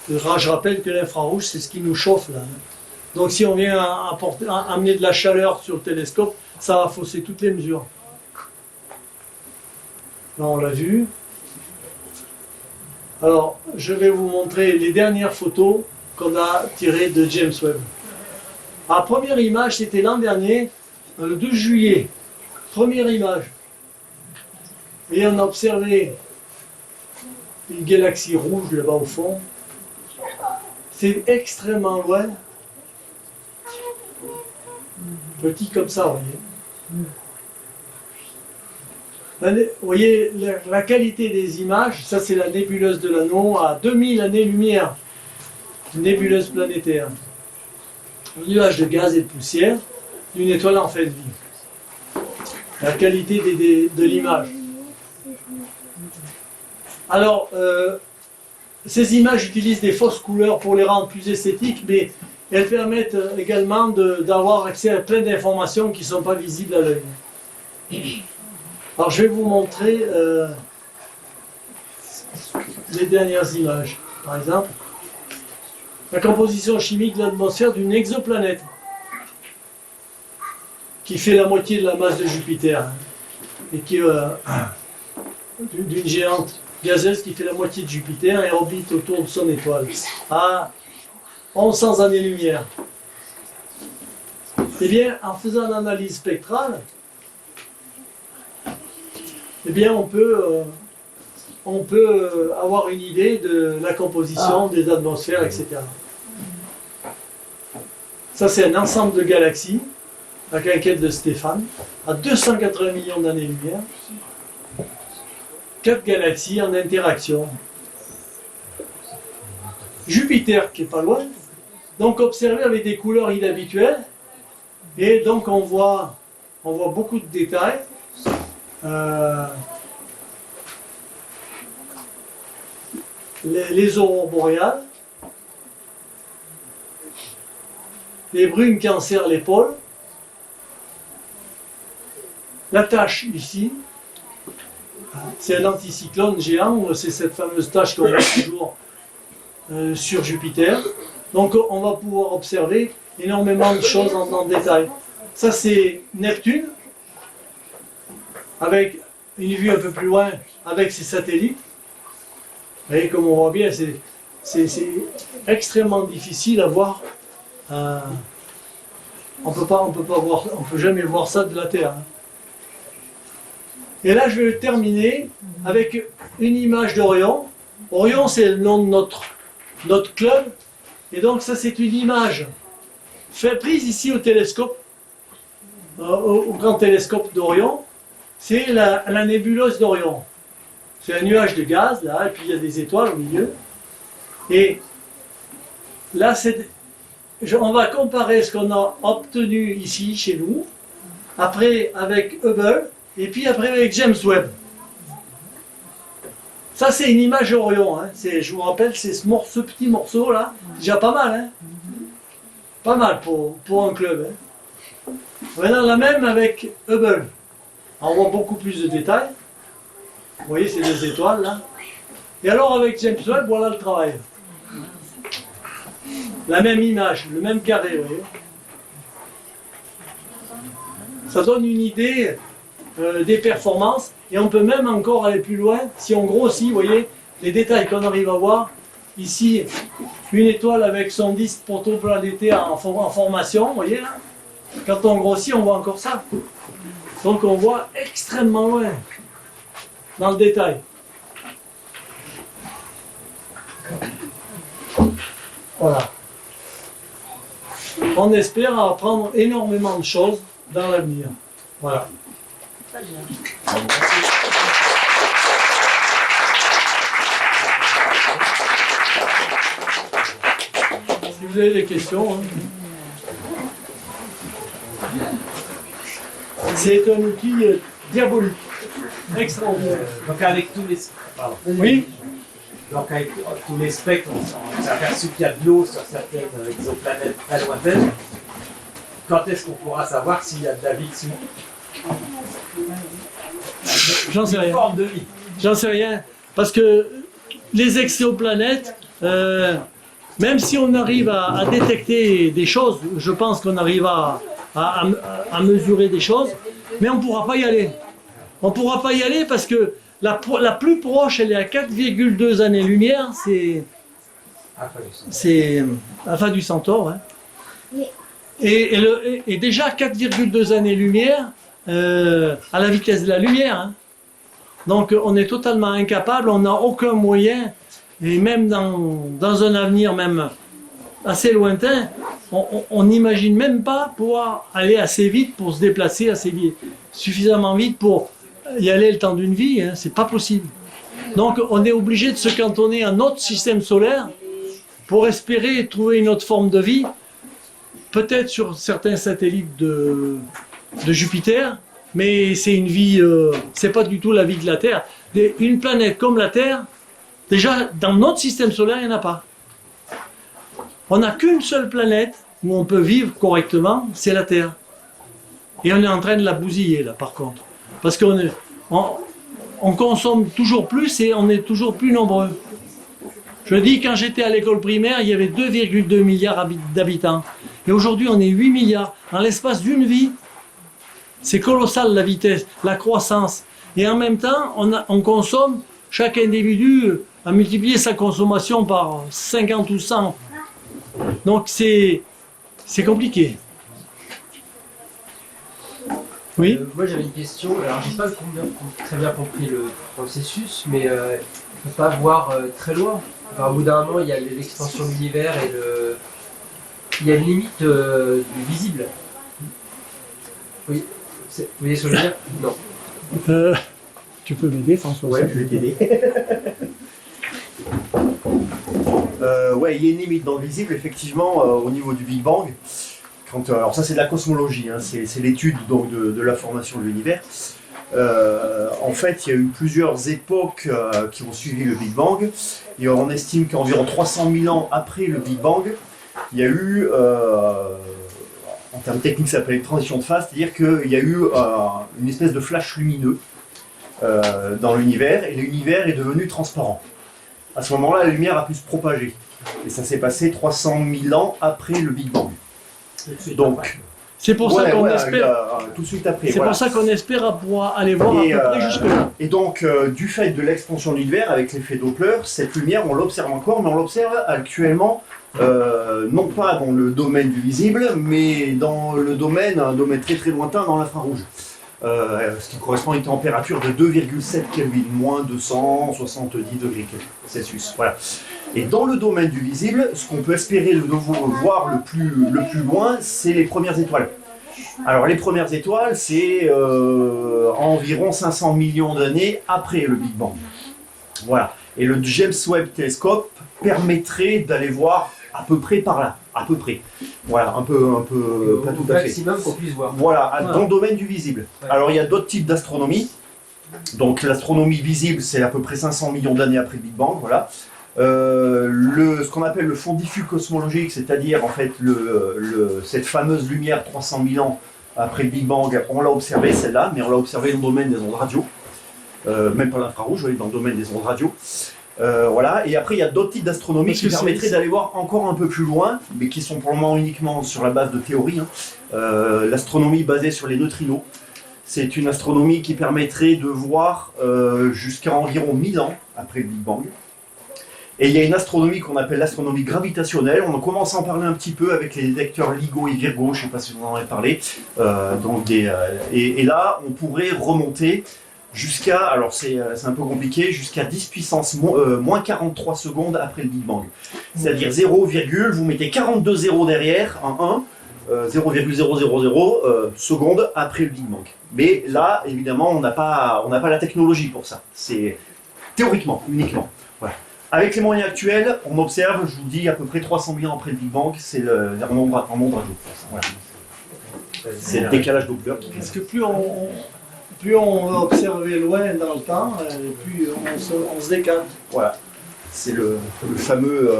Je rappelle que l'infrarouge, c'est ce qui nous chauffe là. Donc si on vient amener de la chaleur sur le télescope, ça va fausser toutes les mesures. Là, on l'a vu. Alors, je vais vous montrer les dernières photos qu'on a tirées de James Webb. La première image, c'était l'an dernier, le 12 juillet. Première image. Et on a observé une galaxie rouge là-bas au fond. C'est extrêmement loin. Petit comme ça, vous voyez. Vous voyez la qualité des images, ça c'est la nébuleuse de l'Anneau à 2000 années-lumière. Une nébuleuse planétaire. Un nuage de gaz et de poussière d'une étoile en fin de vie. La qualité de l'image. Alors, ces images utilisent des fausses couleurs pour les rendre plus esthétiques, mais elles permettent également d'avoir accès à plein d'informations qui ne sont pas visibles à l'œil. Alors je vais vous montrer les dernières images. Par exemple, la composition chimique de l'atmosphère d'une exoplanète qui fait la moitié de la masse de Jupiter et qui est d'une géante gazeuse qui fait la moitié de Jupiter et orbite autour de son étoile à 1100 années-lumière. Eh bien, en faisant l'analyse spectrale, eh bien, on peut avoir une idée de la composition des atmosphères, etc. Ça, c'est un ensemble de galaxies, la quinquette de Stéphane, à 280 millions d'années-lumière. 4 galaxies en interaction. Jupiter, qui est pas loin, donc observé avec des couleurs inhabituelles, et donc on voit beaucoup de détails. Les aurores boréales, les brumes qui enserrent les pôles, la tache ici, c'est un anticyclone géant, c'est cette fameuse tache qu'on voit toujours sur Jupiter. Donc on va pouvoir observer énormément de choses en détail. Ça c'est Neptune, avec une vue un peu plus loin, avec ses satellites. Vous voyez, comme on voit bien, c'est extrêmement difficile à voir. On peut jamais voir ça de la Terre. Et là, je vais terminer avec une image d'Orion. Orion, c'est le nom de notre club. Et donc, ça, c'est une image fait prise ici au télescope, au grand télescope d'Orion, c'est la nébuleuse d'Orion. C'est un nuage de gaz, là, et puis il y a des étoiles au milieu. Et là, on va comparer ce qu'on a obtenu ici, chez nous, après avec Hubble, et puis après avec James Webb. Ça, c'est une image Orion. Hein. Je vous rappelle, c'est ce petit morceau là, déjà pas mal. Hein. Pas mal pour un club. Hein. Maintenant, la même avec Hubble. On voit beaucoup plus de détails. Vous voyez, c'est des étoiles là. Et alors, avec James Webb, voilà le travail. La même image, le même carré, vous voyez. Ça donne une idée des performances. Et on peut même encore aller plus loin, si on grossit, vous voyez, les détails qu'on arrive à voir. Ici, une étoile avec son disque protoplanétaire en formation, vous voyez là. Quand on grossit, on voit encore ça. Donc on voit extrêmement loin, dans le détail. Voilà. On espère apprendre énormément de choses dans l'avenir. Voilà. Si vous avez des questions, hein. C'est un outil diabolique, extraordinaire. Donc avec tous les... Pardon. Oui. Donc avec tous les spectres, on s'est aperçu qu'il y a de l'eau sur certaines exoplanètes très lointaines. Quand est-ce qu'on pourra savoir s'il y a de la vie dessus? J'en sais rien. Forme de vie. J'en sais rien. Parce que les exoplanètes, même si on arrive à détecter des choses, je pense qu'on arrive à mesurer des choses, mais on ne pourra pas y aller. On ne pourra pas y aller parce que la plus proche, elle est à 4,2 années-lumière, c'est Alpha du Centaure. Hein. Et déjà 4,2 années-lumière à la vitesse de la lumière. Hein. Donc on est totalement incapable, on n'a aucun moyen, et même dans un avenir même assez lointain, on n'imagine même pas pouvoir aller assez vite pour se déplacer suffisamment vite pour y aller le temps d'une vie, hein, c'est pas possible. Donc on est obligé de se cantonner à notre système solaire pour espérer trouver une autre forme de vie, peut-être sur certains satellites de Jupiter, mais c'est une vie, c'est pas du tout la vie de la Terre. Une planète comme la Terre, déjà dans notre système solaire, il n'y en a pas. On n'a qu'une seule planète où on peut vivre correctement, c'est la Terre. Et on est en train de la bousiller là par contre. Parce qu'on consomme toujours plus et on est toujours plus nombreux. Je dis, quand j'étais à l'école primaire, il y avait 2,2 milliards d'habitants. Et aujourd'hui, on est 8 milliards. En l'espace d'une vie, c'est colossal la vitesse, la croissance. Et en même temps, on consomme, chaque individu a multiplié sa consommation par 50 ou 100. Donc c'est compliqué. Oui. Moi j'avais une question, alors j'ai pas très bien compris le processus, mais on ne peut pas voir très loin. Enfin, au bout d'un moment, il y a l'extension de l'univers et il y a une limite du visible. Oui, vous voyez ce que je veux dire? Non. Tu peux m'aider, François? Ouais, je vais t'aider. Ouais, il y a une limite dans le visible, effectivement, au niveau du Big Bang. Alors ça, c'est de la cosmologie, hein, c'est l'étude donc de la formation de l'univers. En fait, il y a eu plusieurs époques qui ont suivi le Big Bang. Et on estime qu'environ 300 000 ans après le Big Bang, il y a eu, en termes techniques, ça s'appelle une transition de phase, c'est-à-dire qu'il y a eu une espèce de flash lumineux dans l'univers, et l'univers est devenu transparent. À ce moment-là, la lumière a pu se propager. Et ça s'est passé 300 000 ans après le Big Bang. Donc, c'est pour ça qu'on espère. Tout de suite après. C'est pour ça qu'on espère pouvoir aller voir à peu près jusque-là. Et donc, du fait de l'expansion de l'univers avec l'effet Doppler, cette lumière, on l'observe encore, mais on l'observe actuellement, non pas dans le domaine du visible, mais dans un domaine très très lointain dans l'infrarouge. Ce qui correspond à une température de 2,7 Kelvin, moins 270 degrés Celsius. Voilà. Et dans le domaine du visible, ce qu'on peut espérer voir le plus loin, c'est les premières étoiles. Alors les premières étoiles, c'est environ 500 millions d'années après le Big Bang. Voilà. Et le James Webb Telescope permettrait d'aller voir à peu près par là, à peu près. Voilà, un peu, pas tout à fait. Maximum qu'on puisse voir. Voilà, dans le domaine du visible. Ouais. Alors il y a d'autres types d'astronomie. Donc l'astronomie visible, c'est à peu près 500 millions d'années après le Big Bang, voilà. Ce qu'on appelle le fond diffus cosmologique, c'est-à-dire en fait cette fameuse lumière 300 000 ans après le Big Bang, on l'a observée celle-là, mais on l'a observée dans le domaine des ondes radio, même pas l'infrarouge, dans le domaine des ondes radio. Voilà. Et après il y a d'autres types d'astronomie qui permettraient d'aller voir encore un peu plus loin, mais qui sont pour le moment uniquement sur la base de théories. L'astronomie basée sur les neutrinos. C'est une astronomie qui permettrait de voir jusqu'à environ 1000 ans après le Big Bang. Et il y a une astronomie qu'on appelle l'astronomie gravitationnelle. On commence à en parler un petit peu avec les détecteurs LIGO et Virgo, je ne sais pas si vous en avez parlé. Et là, on pourrait remonter jusqu'à, alors c'est un peu compliqué, jusqu'à 10 puissance moins 43 secondes après le Big Bang. C'est-à-dire 0, vous mettez 42 zéros derrière, un 1, 0,000 secondes après le Big Bang. Mais là, évidemment, on n'a pas la technologie pour ça. C'est théoriquement, uniquement. Voilà. Avec les moyens actuels, on observe, je vous dis, à peu près 300 000 ans après le Big Bang, c'est en onde radio. Voilà. C'est le décalage Doppler qui Parce que plus on va observer loin dans le temps, plus on se décale. Voilà. C'est le fameux,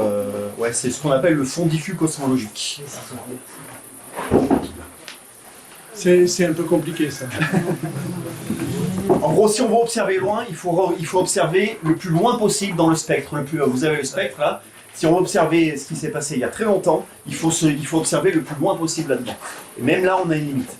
c'est ce qu'on appelle le fond diffus cosmologique. C'est un peu compliqué ça. En gros, si on veut observer loin, il faut observer le plus loin possible dans le spectre. Vous avez le spectre là. Si on veut observer ce qui s'est passé il y a très longtemps, il faut observer le plus loin possible là-dedans. Et même là, on a une limite.